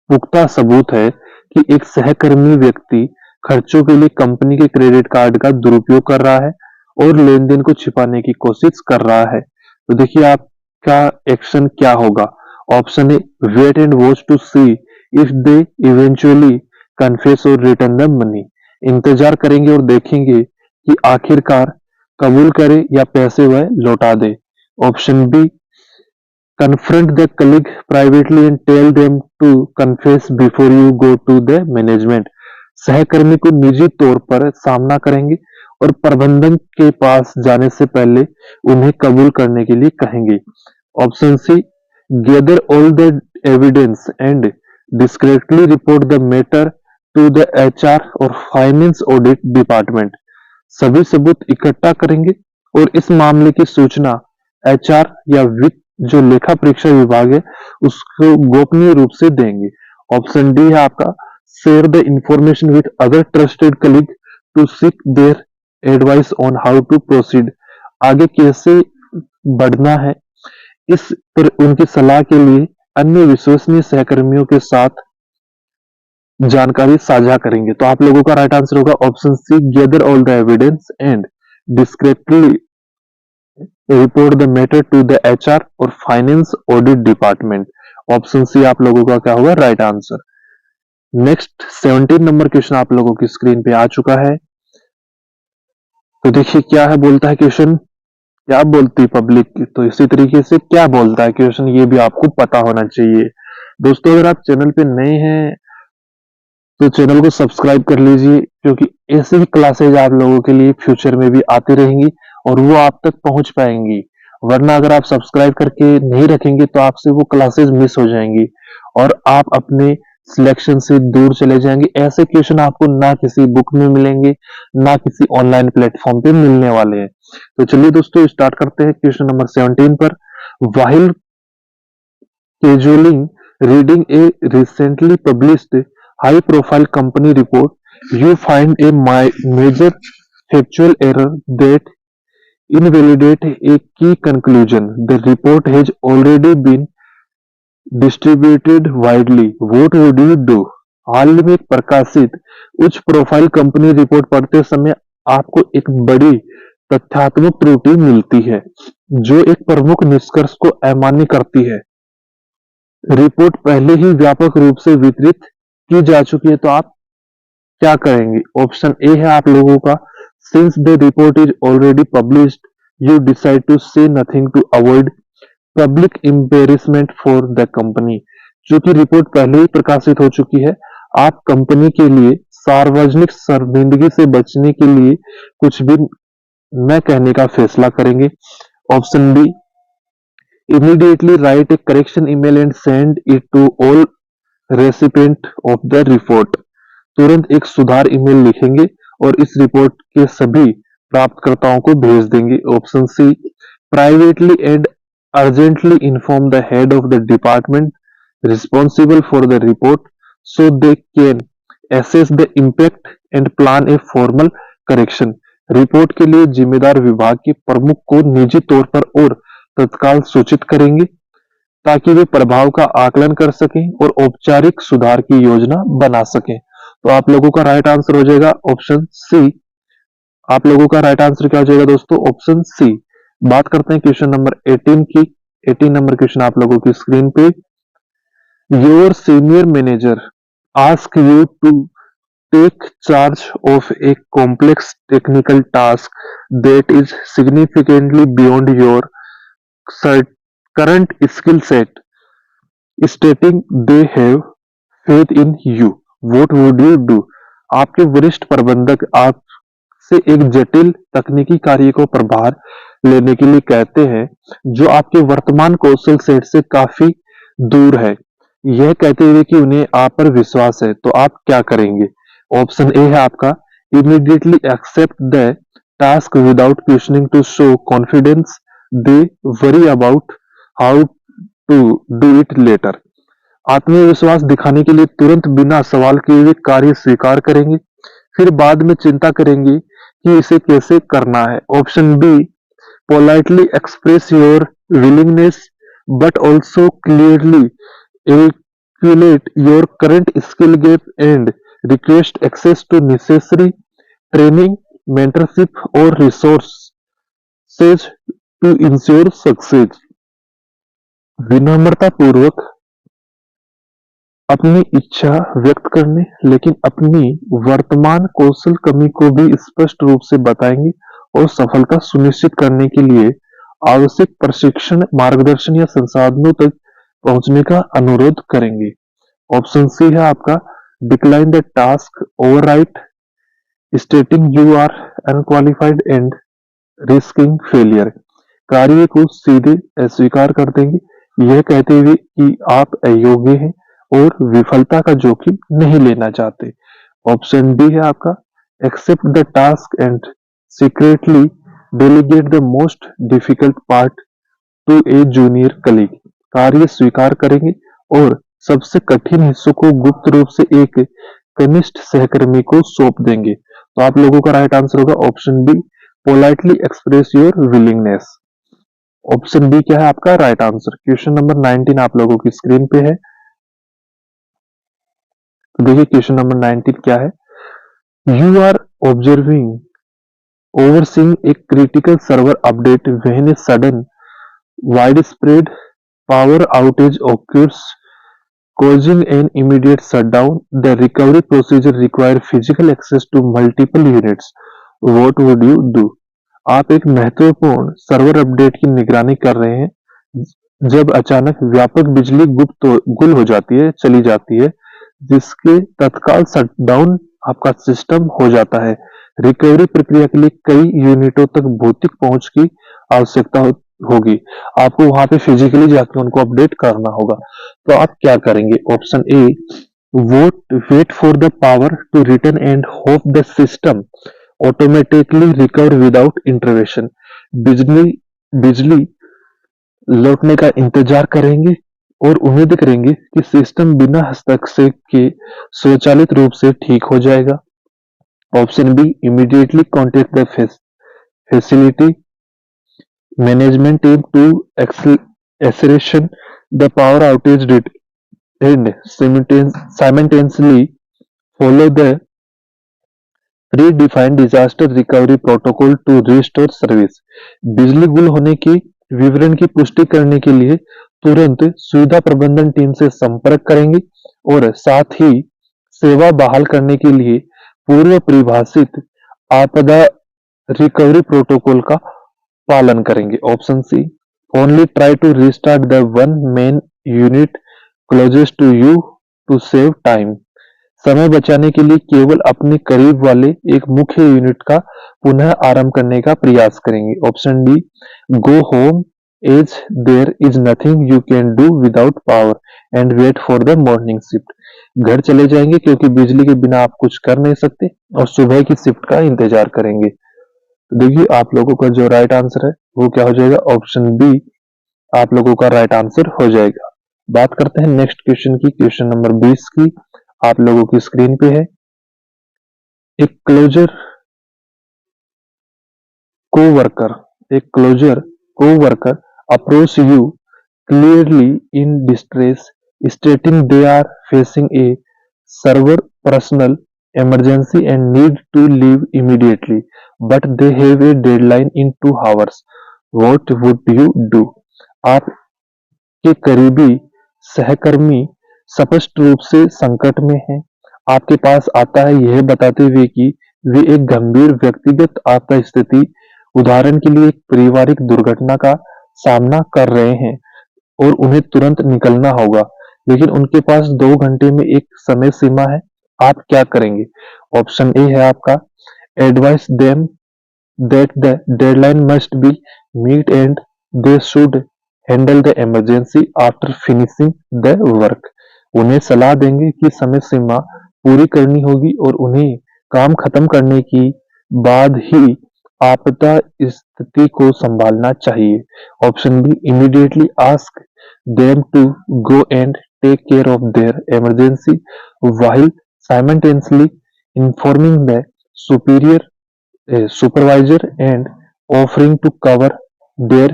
पुख्ता सबूत है कि एक सहकर्मी व्यक्ति खर्चों के लिए कंपनी के क्रेडिट कार्ड का दुरुपयोग कर रहा है और लेन-देन को छिपाने की कोशिश कर रहा है। तो देखिए आपका एक्शन क्या होगा। Option A, wait and watch to see if they eventually confess और रिटर्न द मनी। इंतजार करेंगे और देखेंगे कि आखिरकार कबूल करे या पैसे वह लौटा दे। Option B, confront the colleague privately and tell them to confess before you go to the management। सहकर्मी को निजी तौर पर सामना करेंगे और प्रबंधन के पास जाने से पहले उन्हें कबूल करने के लिए कहेंगे। Option C, gather all the evidence and discreetly report the matter to the HR और फाइनेंस ऑडिट डिपार्टमेंट। सभी सबूत इकट्ठा करेंगे और इस मामले की सूचना एचआर या वित्त जो लेखा परीक्षा विभाग है उसको गोपनीय रूप से देंगे। ऑप्शन डी है आपका, share the information with other trusted colleague to seek their advice on how to proceed. आगे कैसे बढ़ना है इस पर उनकी सलाह के लिए अन्य विश्वसनीय सहकर्मियों के साथ जानकारी साझा करेंगे। तो आप लोगों का राइट आंसर होगा option C, gather all the evidence and discreetly report the matter to the HR और finance audit department. Option C आप लोगों का क्या होगा right answer. Next 17 number question आप लोगों की स्क्रीन पे आ चुका है। तो देखिए क्या है, बोलता है क्वेश्चन, क्या बोलती पब्लिक, तो इसी तरीके से क्या बोलता है क्वेश्चन ये भी आपको पता होना चाहिए। दोस्तों अगर आप चैनल पे नए हैं तो चैनल को सब्सक्राइब कर लीजिए, क्योंकि ऐसे ही क्लासेज आप लोगों के लिए फ्यूचर में भी आती रहेंगी और वो आप तक पहुंच पाएंगी। वरना अगर आप सब्सक्राइब करके नहीं रखेंगे तो आपसे वो क्लासेज मिस हो जाएंगी और आप अपने सिलेक्शन से दूर चले जाएंगे। ऐसे क्वेश्चन आपको ना किसी बुक में मिलेंगे ना किसी ऑनलाइन प्लेटफॉर्म पे मिलने वाले हैं। तो चलिए दोस्तों स्टार्ट करते हैं क्वेश्चन नंबर 17 पर। While casually reading a recently published high profile company report, you find a major factual error that invalidate a key conclusion. The report has already been distributed widely. What would you do? हाल में प्रकाशित उच्च profile company report पढ़ते समय आपको एक बड़ी तथ्यात्मक त्रुटि मिलती है जो एक प्रमुख निष्कर्ष को अमान्य करती है। रिपोर्ट पहले ही व्यापक रूप से वितरित की जा चुकी है, तो आप क्या करेंगे? ऑप्शन ए है आप लोगों का, since the report is already published you decide to say nothing to avoid public embarrassment for the company. क्योंकि रिपोर्ट पहले ही प्रकाशित हो चुकी है, आप कंपनी के लिए सार्वजनिक शर्मिंदगी से बचने के लिए कुछ भी न कहने का फैसला करेंगे। Option B, immediately write a correction email and send it to all recipient of the report। तुरंत एक सुधार ईमेल लिखेंगे और इस रिपोर्ट के सभी प्राप्तकर्ताओं को भेज देंगे। Option C, privately and urgently inform the head of the department responsible for the report so they can assess the impact and plan a formal correction। Report के लिए जिम्मेदार विभाग के प्रमुख को निजी तौर पर और तत्काल सूचित करेंगे ताकि वे प्रभाव का आकलन कर सकें और औपचारिक सुधार की योजना बना सकें। तो आप लोगों का राइट आंसर हो जाएगा ऑप्शन सी। आप लोगों का राइट आंसर क्या हो जाएगा दोस्तों? Option C. बात करते हैं क्वेश्चन नंबर 18 की। 18 नंबर क्वेश्चन आप लोगों की स्क्रीन पे। Your senior manager ask you to take charge of a complex technical task that is significantly beyond your current skill set, stating they have faith in you। What would you do? आपके वरिष्ठ प्रबंधक आपसे एक जटिल तकनीकी कार्य को प्रभार लेने के लिए कहते हैं जो आपके वर्तमान कौशल सेट से काफी दूर है, यह कहते हुए कि उन्हें आप पर विश्वास है, तो आप क्या करेंगे? ऑप्शन ए है आपका, immediately accept the task without questioning to show confidence they worry about how to do it later। आत्मविश्वास दिखाने के लिए तुरंत बिना सवाल किए हुए कार्य स्वीकार करेंगे, फिर बाद में चिंता करेंगे कि इसे कैसे करना है। Option B, politely express your willingness but also clearly evaluate your current skill gap and request access to necessary training, mentorship or resources to ensure success। विनम्रता पूर्वक अपनी इच्छा व्यक्त करने, लेकिन अपनी वर्तमान कौशल कमी को भी स्पष्ट रूप से बताएंगे और सफलता सुनिश्चित करने के लिए आवश्यक प्रशिक्षण, मार्गदर्शन या संसाधनों तक पहुंचने का अनुरोध करेंगे। ऑप्शन सी है आपका decline the task outright stating you are unqualified and risking failure. कार्य को सीधे अस्वीकार कर देंगे, यह कहते हुए कि आप अयोग्य हैं और विफलता का जोखिम नहीं लेना चाहते। ऑप्शन डी है आपका accept the task and secretly delegate the most difficult part to a junior colleague. कार्य स्वीकार करेंगे और सबसे कठिन हिस्सों को गुप्त रूप से एक कनिष्ठ सहकर्मी को सौंप देंगे। तो आप लोगों का राइट आंसर होगा option B politely express your willingness. Option B क्या है आपका राइट आंसर। क्वेश्चन नंबर 19 आप लोगों की स्क्रीन पे है। तो देखिए क्वेश्चन नंबर 19 क्या है। You are observing overseeing a critical server update when a sudden widespread power outage occurs causing an immediate shutdown. The recovery procedure require physical access to multiple units. What would you do? आप एक महत्वपूर्ण server update की निगरानी कर रहे हैं जब अचानक व्यापक बिजली गुल हो जाती है, चली जाती है, जिसके तत्काल शटडाउन आपका सिस्टम हो जाता है। रिकवरी प्रक्रिया के लिए कई यूनिटों तक भौतिक पहुंच की आवश्यकता होगी। आपको वहां पे फिजिकली जाकर उनको अपडेट करना होगा। तो आप क्या करेंगे? Option A wait wait for the power to return and hope the system automatically recover without intervention. बिजली बिजली लौटने का इंतजार करेंगे और उम्मीद करेंगे कि सिस्टम बिना हस्तक्षेप के स्वचालित रूप से ठीक हो जाएगा। Option B immediately contact the facility management team to exertion the power outage and simultaneously follow the predefined disaster recovery protocol to restore service। बिजली गुल होने की विवरण की पुष्टि करने के लिए तुरंत सुविधा प्रबंधन टीम से संपर्क करेंगे और साथ ही सेवा बहाल करने के लिए पूर्व परिभाषित आपदा रिकवरी प्रोटोकॉल का पालन करेंगे। Option C only try to restart the one main unit closest to you to save time. समय बचाने के लिए केवल अपने करीब वाले एक मुख्य यूनिट का पुनः आरंभ करने का प्रयास करेंगे। Option D go home as there is nothing you can do without power and wait for the morning shift. घर चले जाएंगे क्योंकि बिजली के बिना आप कुछ कर नहीं सकते और सुबह की शिफ्ट का इंतजार करेंगे। तो देखिए आप लोगों का जो राइट आंसर है वो क्या हो जाएगा? ऑप्शन बी आप लोगों का राइट आंसर हो जाएगा। बात करते हैं नेक्स्ट क्वेश्चन की, क्वेश्चन नंबर 20 की। आप लोगों की स्क्रीन पे है। एक closer coworker approach you clearly in distress stating they are facing a severe personal emergency and need to leave immediately, but they have a deadline in 2 hours. What would you do? आपके करीबी सहकर्मी स्पष्ट रूप से संकट में है, आपके पास आता है यह बताते हुए कि वे एक गंभीर व्यक्तिगत आपदा स्थिति, उदाहरण के लिए एक पारिवारिक दुर्घटना का सामना कर रहे हैं और उन्हें तुरंत निकलना होगा, लेकिन उनके पास 2 घंटे में एक समय सीमा है। आप क्या करेंगे? ऑप्शन ए है आपका advice them that the deadline must be meet and they should handle the emergency after finishing the work. उन्हें सलाह देंगे कि समय सीमा पूरी करनी होगी और उन्हें काम खत्म करने की बाद ही आपदा स्थिति को संभालना चाहिए। Option B immediately ask them to go and take care of their emergency while simultaneously informing the superior supervisor and offering to cover their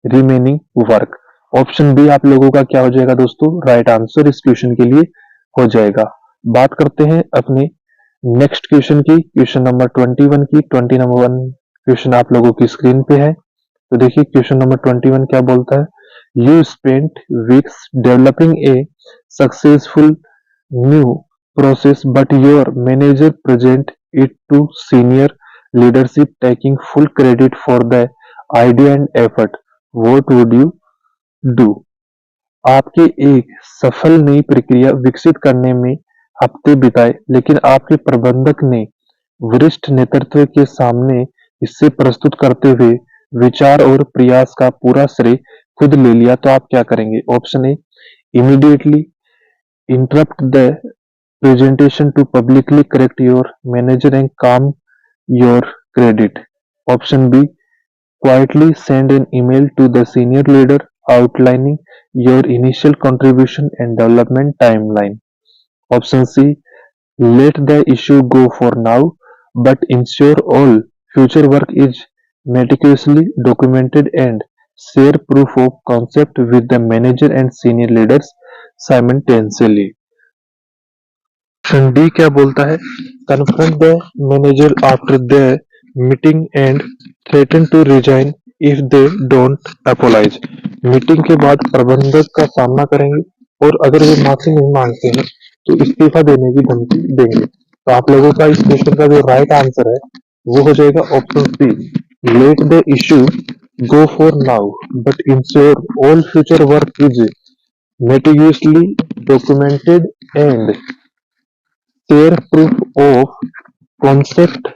remaining work। Option B आप लोगों का क्या हो जाएगा दोस्तों? राइट आंसर इस क्वेश्चन के लिए हो जाएगा। बात करते हैं अपने नेक्स्ट क्वेश्चन की, क्वेश्चन नंबर 21 की। 21 क्वेश्चन आप लोगों की स्क्रीन पे है। तो देखिए क्वेश्चन नंबर 21 क्या बोलता है। You spent weeks developing a successful new process, but your manager present it to senior leadership taking full credit for the idea and effort. What would you do? आपके एक सफल नई प्रक्रिया विकसित करने में हफ्ते बिताए, लेकिन आपके प्रबंधक ने वरिष्ठ नेतृत्व के सामने इसे प्रस्तुत करते हुए विचार और प्रयास का पूरा श्रेय खुद ले लिया, तो आप क्या करेंगे? Option A, immediately interrupt the presentation to publicly correct your manager and calm your credit. Option B, quietly send an email to the senior leader outlining your initial contribution and development timeline. Option C, let the issue go for now, but ensure all future work is meticulously documented and share proof of concept with the manager and senior leaders simultaneously. Option D क्या बोलता है? Confront the manager after the meeting and threaten to resign if they don't apologise. Meeting के बाद प्रबंधक का सामना करेंगे और अगर वे माफी नहीं मांगते हैं तो इस्तीफा देने की धमकी देंगे। तो आप लोगों का इस क्वेश्चन का जो राइट आंसर है वो हो जाएगा option C, let the issue go for now, but ensure all future work is meticulously documented and share proof of concept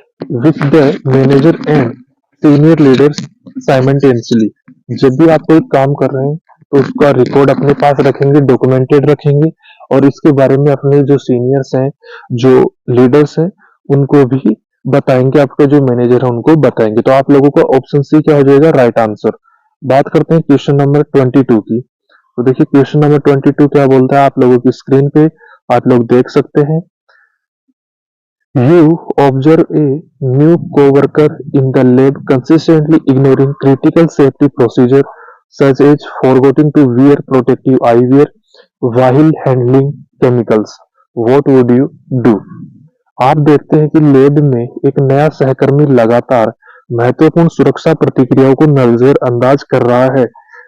with the manager and senior leaders simultaneously। जब भी आप कोई काम कर रहे हैं तो उसका रिकॉर्ड अपने पास रखेंगे, डॉक्यूमेंटेड रखेंगे और इसके बारे में अपने जो सीनियर्स हैं, जो लीडर्स हैं, उनको भी बताएंगे, आपका जो मैनेजर है उनको बताएंगे। तो आप लोगों का ऑप्शन सी क्या हो जाएगा राइट आंसर। बात करते हैं क्वेश्चन नंबर 22 की। तो देखिए क्वेश्चन नंबर 22 क्या बोलता है, आप लोगों की स्क्रीन पे आप लोग देख सकते हैं। You observe a new coworker in the lab consistently ignoring critical safety procedures such as forgetting to wear protective eyewear while handling chemicals. What would you do? आप देखते हैं कि लैब में एक नया सहकर्मी लगातार महत्वपूर्ण सुरक्षा प्रतिक्रियाओं को नजरअंदाज कर रहा है,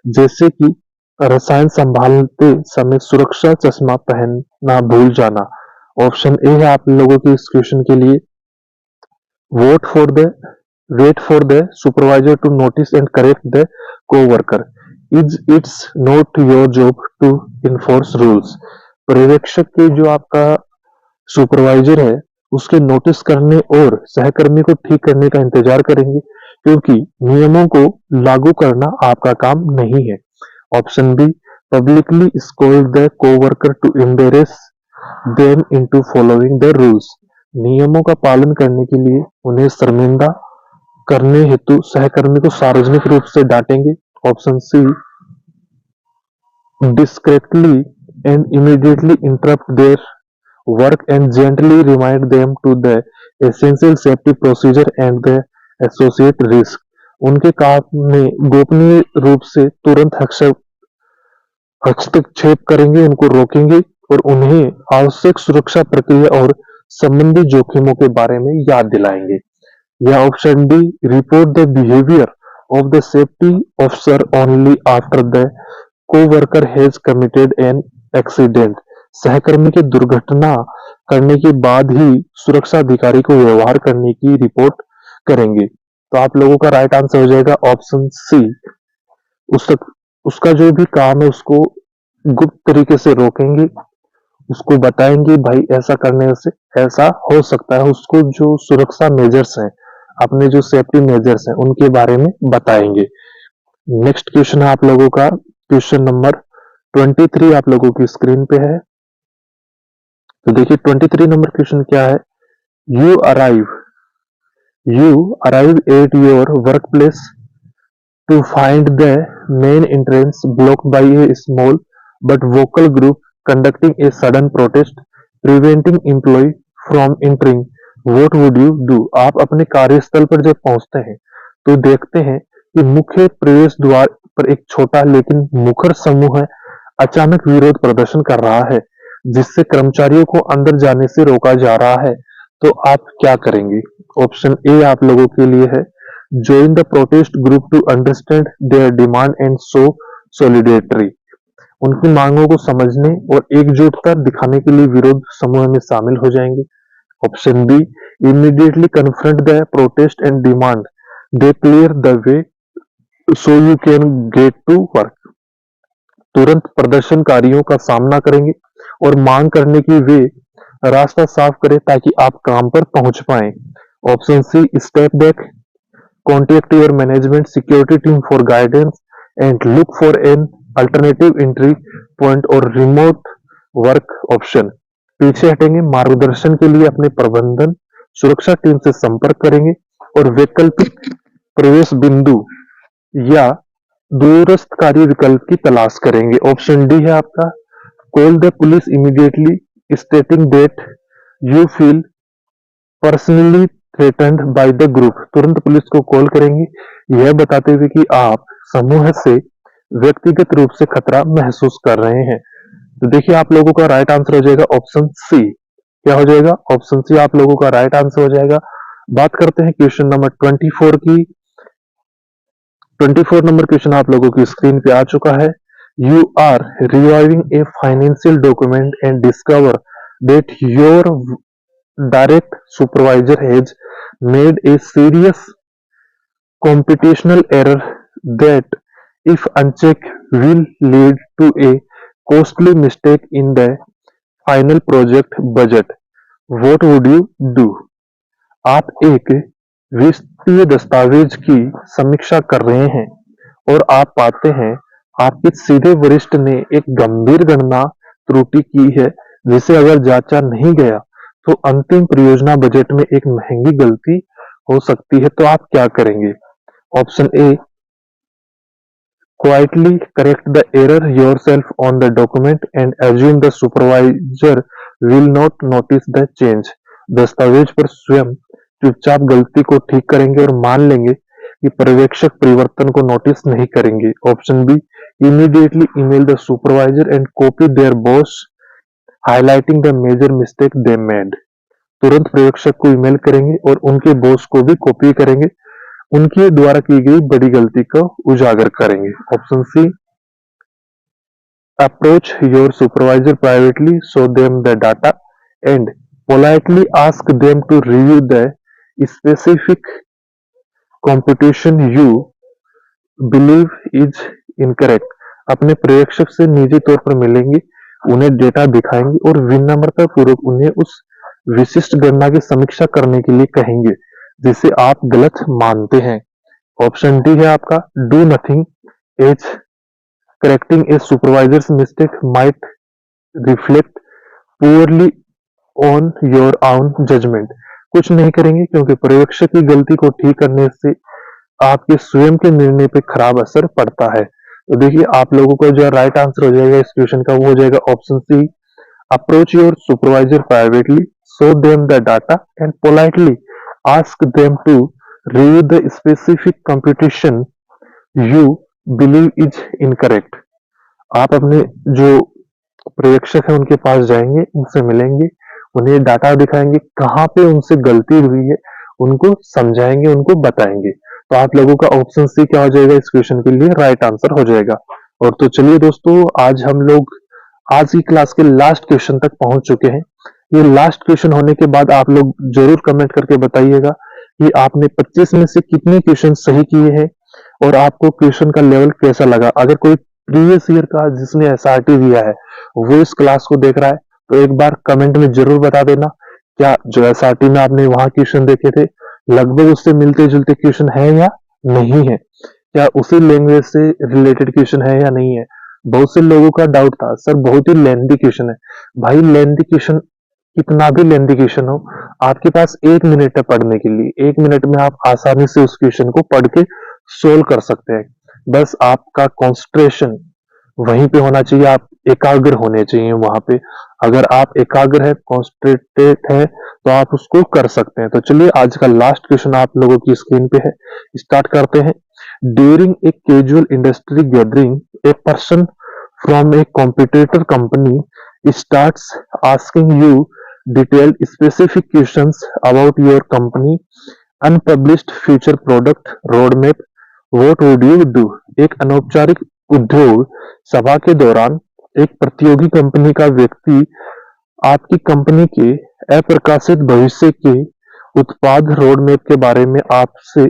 जैसे कि रसायन संभालते समय सुरक्षा चश्मा पहनना भूल जाना। ऑप्शन ए है आप लोगों की इस क्वेश्चन के लिए, vote for the wait for the supervisor to notice and correct the co-worker. It's not your job to enforce rules. पर्यवेक्षक के जो आपका सुपरवाइजर है उसके नोटिस करने और सहकर्मी को ठीक करने का इंतजार करेंगे, क्योंकि नियमों को लागू करना आपका काम नहीं है। Option B, publicly scold the coworker to embarrass them into following the rules. नियमों का पालन करने के लिए उन्हें शर्मिंदा करने हेतु सहकर्मी को सार्वजनिक रूप से डांटेंगे। Option C, discreetly and immediately interrupt their work and gently remind them to the essential safety procedure and the associate risk। उनके काम में गोपनीय रूप से तुरंत हस्तक्षेप करेंगे, उनको रोकेंगे और उन्हें आवश्यक सुरक्षा प्रक्रिया और संबंधित जोखिमों के बारे में याद दिलाएंगे। या option D, report the behaviour of the safety officer only after the co-worker has committed an accident. सहकर्मी की दुर्घटना करने के बाद ही सुरक्षा अधिकारी को व्यवहार करने की रिपोर्ट करेंगे। तो आप लोगों का राइट आंसर हो जाएगा ऑप्शन सी, उसका जो भी काम है उसको गुप्त तरीके से रोकेंगे, उसको बताएंगे भाई ऐसा करने से ऐसा हो सकता है, उसको जो सुरक्षा मेजर्स हैं, अपने जो सेफ्टी मेजर्स हैं उनके बारे में बताएंगे। नेक्स्ट क्वेश्चन है आप लोगों का क्वेश्चन नंबर 23 आप लोगों की स्क्रीन पे है। तो देखिए 23 नंबर क्वेश्चन क्या है, you arrive at your work place to find the main entrance blocked by a small but vocal group conducting a sudden protest, preventing employee from entering. What would you do? आप अपने कार्यस्थल पर जब पहुंचते हैं तो देखते हैं कि मुख्य प्रवेश द्वार पर एक छोटा लेकिन मुखर समूह है अचानक विरोध प्रदर्शन कर रहा है, जिससे कर्मचारियों को अंदर जाने से रोका जा रहा है। तो आप क्या करेंगे? ऑप्शन ए आप लोगों के लिए है, join the protest group to understand their demand and show solidarity। उनकी मांगों को समझने और एकजुटता दिखाने के लिए विरोध समूह में शामिल हो जाएंगे। Option B, immediately confront the protest and demand they clear the way so you can get to work. तुरंत प्रदर्शनकारियों का सामना करेंगे और मांग करने की वे रास्ता साफ करें ताकि आप काम पर पहुंच पाएं। Option C, step back, contact your management security team for guidance and look for an alternative entry point और रिमोट वर्क ऑप्शन। पीछे हटेंगे, मार्गदर्शन के लिए अपने प्रबंधन सुरक्षा टीम से संपर्क करेंगे और वैकल्पिक प्रवेश बिंदु या दूरस्थ कार्य विकल्प की तलाश करेंगे। ऑप्शन डी है आपका, call the police immediately stating that you feel personally threatened by the group. तुरंत पुलिस को कॉल करेंगे यह बताते हुए कि आप समूह से व्यक्तिगत रूप से खतरा महसूस कर रहे हैं। तो देखिए आप लोगों का राइट आंसर हो जाएगा ऑप्शन सी। क्या हो जाएगा? ऑप्शन सी आप लोगों का राइट आंसर हो जाएगा। बात करते हैं क्वेश्चन नंबर 24 की। 24 नंबर क्वेश्चन आप लोगों की स्क्रीन पे आ चुका है। You are reviewing a financial document and discover that your direct supervisor has made a serious computational error that, if unchecked, will lead to a costly mistake in the final project budget. What would you do? आप एक वित्तीय दस्तावेज की समीक्षा कर रहे हैं और आप पाते हैं आपके सीधे वरिष्ठ ने एक गंभीर गणना त्रुटि की है जिसे अगर जांचा नहीं गया तो अंतिम परियोजना बजट में एक महंगी गलती हो सकती है। तो आप क्या करेंगे? Option A, quietly correct the error yourself on the document and assume the supervisor will not notice the change. दस्तावेज पर स्वयं चुपचाप गलती को ठीक करेंगे और मान लेंगे कि पर्यवेक्षक परिवर्तन को नोटिस नहीं करेंगे। Option B, immediately email the supervisor and copy their boss highlighting the major mistake they made. तुरंत पर्यवेक्षक को ईमेल करेंगे और उनके बॉस को भी कॉपी करेंगे, उनके द्वारा की गई बड़ी गलती को उजागर करेंगे। Option C, approach your supervisor privately, show them the data and politely ask them to review the specific computation you believe is incorrect. अपने पर्यवेक्षक से निजी तौर पर मिलेंगे, उन्हें डेटा दिखाएंगे और विनम्रता पूर्वक उन्हें उस विशिष्ट गणना की समीक्षा करने के लिए कहेंगे जिसे आप गलत मानते हैं। ऑप्शन डी है आपका, do nothing as correcting a supervisor's mistake might reflect poorly on your own judgement. कुछ नहीं करेंगे क्योंकि पर्यवेक्षक की गलती को ठीक करने से आपके स्वयं के निर्णय पे खराब असर पड़ता है। तो देखिए आप लोगों को जो राइट आंसर हो जाएगा इस क्वेश्चन का वो हो जाएगा option C, approach your supervisor privately, show them the data and politely ask them to review the specific computation you believe is incorrect. आप अपने जो पर्यवेक्षक है उनके पास जाएंगे, उनसे मिलेंगे, उन्हें डाटा दिखाएंगे, कहाँ पे उनसे गलती हुई है उनको समझाएंगे, उनको बताएंगे। तो आप लोगों का ऑप्शन सी क्या हो जाएगा इस क्वेश्चन के लिए राइट आंसर हो जाएगा। और तो चलिए दोस्तों आज हम लोग आज की क्लास के लास्ट क्वेश्चन तक पहुंच चुके हैं। ये लास्ट क्वेश्चन होने के बाद आप लोग जरूर कमेंट करके बताइएगा कि आपने 25 में से कितने क्वेश्चन सही किए हैं और आपको क्वेश्चन का लेवल कैसा लगा। अगर कोई प्रीवियस ईयर का जिसने एसआरटी दिया है वो इस क्लास को देख रहा है तो एक बार कमेंट में जरूर बता देना क्या जो एसआरटी में आपने वहां क्वेश्चन देखे थे लगभग उससे मिलते जुलते क्वेश्चन है या नहीं है, क्या उसी लैंग्वेज से रिलेटेड क्वेश्चन है या नहीं है। बहुत से लोगों का डाउट था सर बहुत ही लेंथी क्वेश्चन है। भाई लेंथी क्वेश्चन कितना भी लेंथी क्वेश्चन हो आपके पास 1 मिनट है पढ़ने के लिए, 1 मिनट में आप आसानी से उस क्वेश्चन को पढ़ के सोल्व कर सकते हैं। बस आपका कॉन्सेंट्रेशन वहीं पे होना चाहिए, आप एकाग्र होने चाहिए वहां पे। अगर आप एकाग्र है कॉन्सेंट्रेटेड है तो आप उसको कर सकते हैं। तो चलिए आज का लास्ट क्वेश्चन आप लोगों की स्क्रीन पे है, स्टार्ट करते हैं। During a casual industry gathering a person from A competitor company starts asking you detailed specific questions about your company unpublished future product roadmap, what would you do? एक अनौपचारिक उद्योग सभा के दौरान एक प्रतियोगी कंपनी का व्यक्ति आपकी कंपनी के अप्रकाशित भविष्य के उत्पाद रोडमैप के बारे में आपसे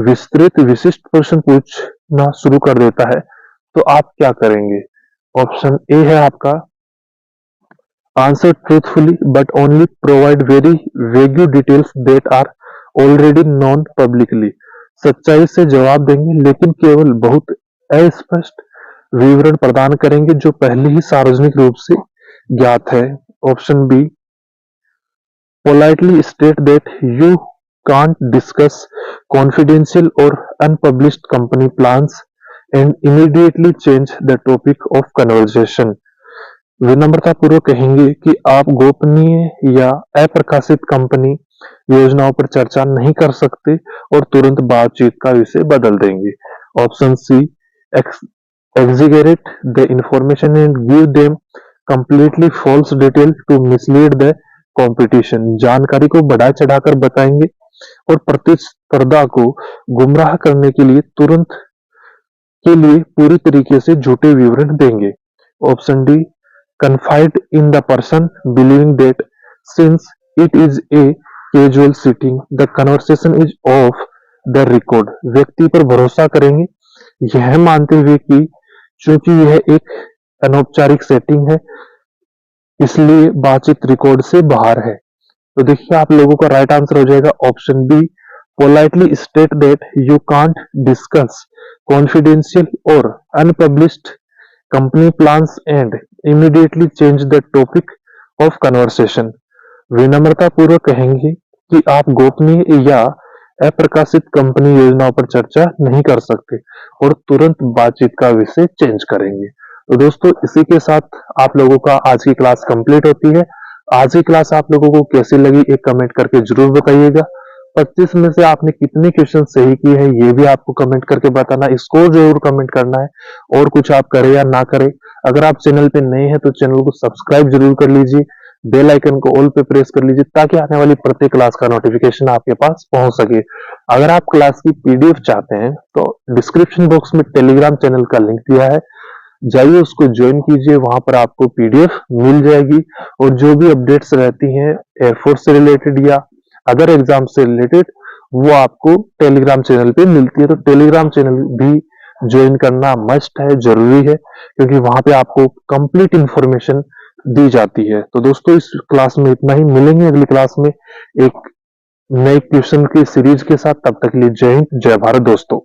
विस्तृत विशिष्ट प्रश्न पूछना शुरू कर देता है, तो आप क्या करेंगे? ऑप्शन ए है आपका answer truthfully but only provide very vague details that are already known publicly. सच्चाई से जवाब देंगे लेकिन केवल बहुत अस्पष्ट विवरण प्रदान करेंगे जो पहले ही सार्वजनिक रूप से ज्ञात है। Option B politely state that you can't discuss confidential or unpublished company plans and immediately change the topic of conversation। विनम्रतापूर्वक कहेंगे कि आप गोपनीय या अप्रकाशित कंपनी योजनाओं पर चर्चा नहीं कर सकते और तुरंत बातचीत का विषय बदल देंगे। Option C exaggerate the information and give them completely false detail to mislead the competition। जानकारी को बढ़ा चढ़ाकर बताएंगे और प्रतिस्पर्धा को गुमराह करने के लिए तुरंत के लिए पूरी तरीके से झूठे विवरण देंगे। Option D confide in the person believing that since it is a casual sitting the conversation is off the record। व्यक्ति पर भरोसा करेंगे यह मानते हुए कि चूंकि यह एक अनौपचारिक सेटिंग है इसलिए बातचीत रिकॉर्ड से बाहर है। तो देखिए आप लोगों का राइट आंसर हो जाएगा option B politely state that you can't discuss confidential और unpublished company plans and immediately change the topic of conversation. विनम्रता पूर्वक कहेंगे कि आप गोपनीय या अप्रकाशित कंपनी योजनाओं पर चर्चा नहीं कर सकते और तुरंत बातचीत का विषय चेंज करेंगे। तो दोस्तों इसी के साथ आप लोगों का आज की क्लास कंप्लीट होती है। आज की क्लास आप लोगों को कैसी लगी एक कमेंट करके जरूर बताइएगा। 25 में से आपने कितने क्वेश्चन सही किए हैं ये भी आपको कमेंट करके बताना, स्कोर जरूर कमेंट करना है और कुछ आप करें या ना करें। अगर आप चैनल पे नए हैं तो चैनल को सब्सक्राइब जरूर कर लीजिए, बेल आइकन को ऑल पे प्रेस कर लीजिए ताकि आने वाली प्रत्येक क्लास का नोटिफिकेशन आपके पास पहुंच सके। अगर आप क्लास की पीडीएफ चाहते हैं तो डिस्क्रिप्शन बॉक्स में टेलीग्राम चैनल का लिंक दिया है, जाइए उसको ज्वाइन कीजिए, वहां पर आपको पीडीएफ मिल जाएगी और जो भी अपडेट्स रहती हैं एयरफोर्स से रिलेटेड या अदर एग्जाम से रिलेटेड वो आपको टेलीग्राम चैनल पे मिलती है। तो टेलीग्राम चैनल भी ज्वाइन करना मस्ट है, जरूरी है, क्योंकि वहां पे आपको कंप्लीट इंफॉर्मेशन दी जाती है। तो दोस्तों इस क्लास में इतना ही, मिलेंगे अगली क्लास में एक नए क्वेश्चन की सीरीज के साथ। तब तक के लिए जय हिंद जय भारत दोस्तों।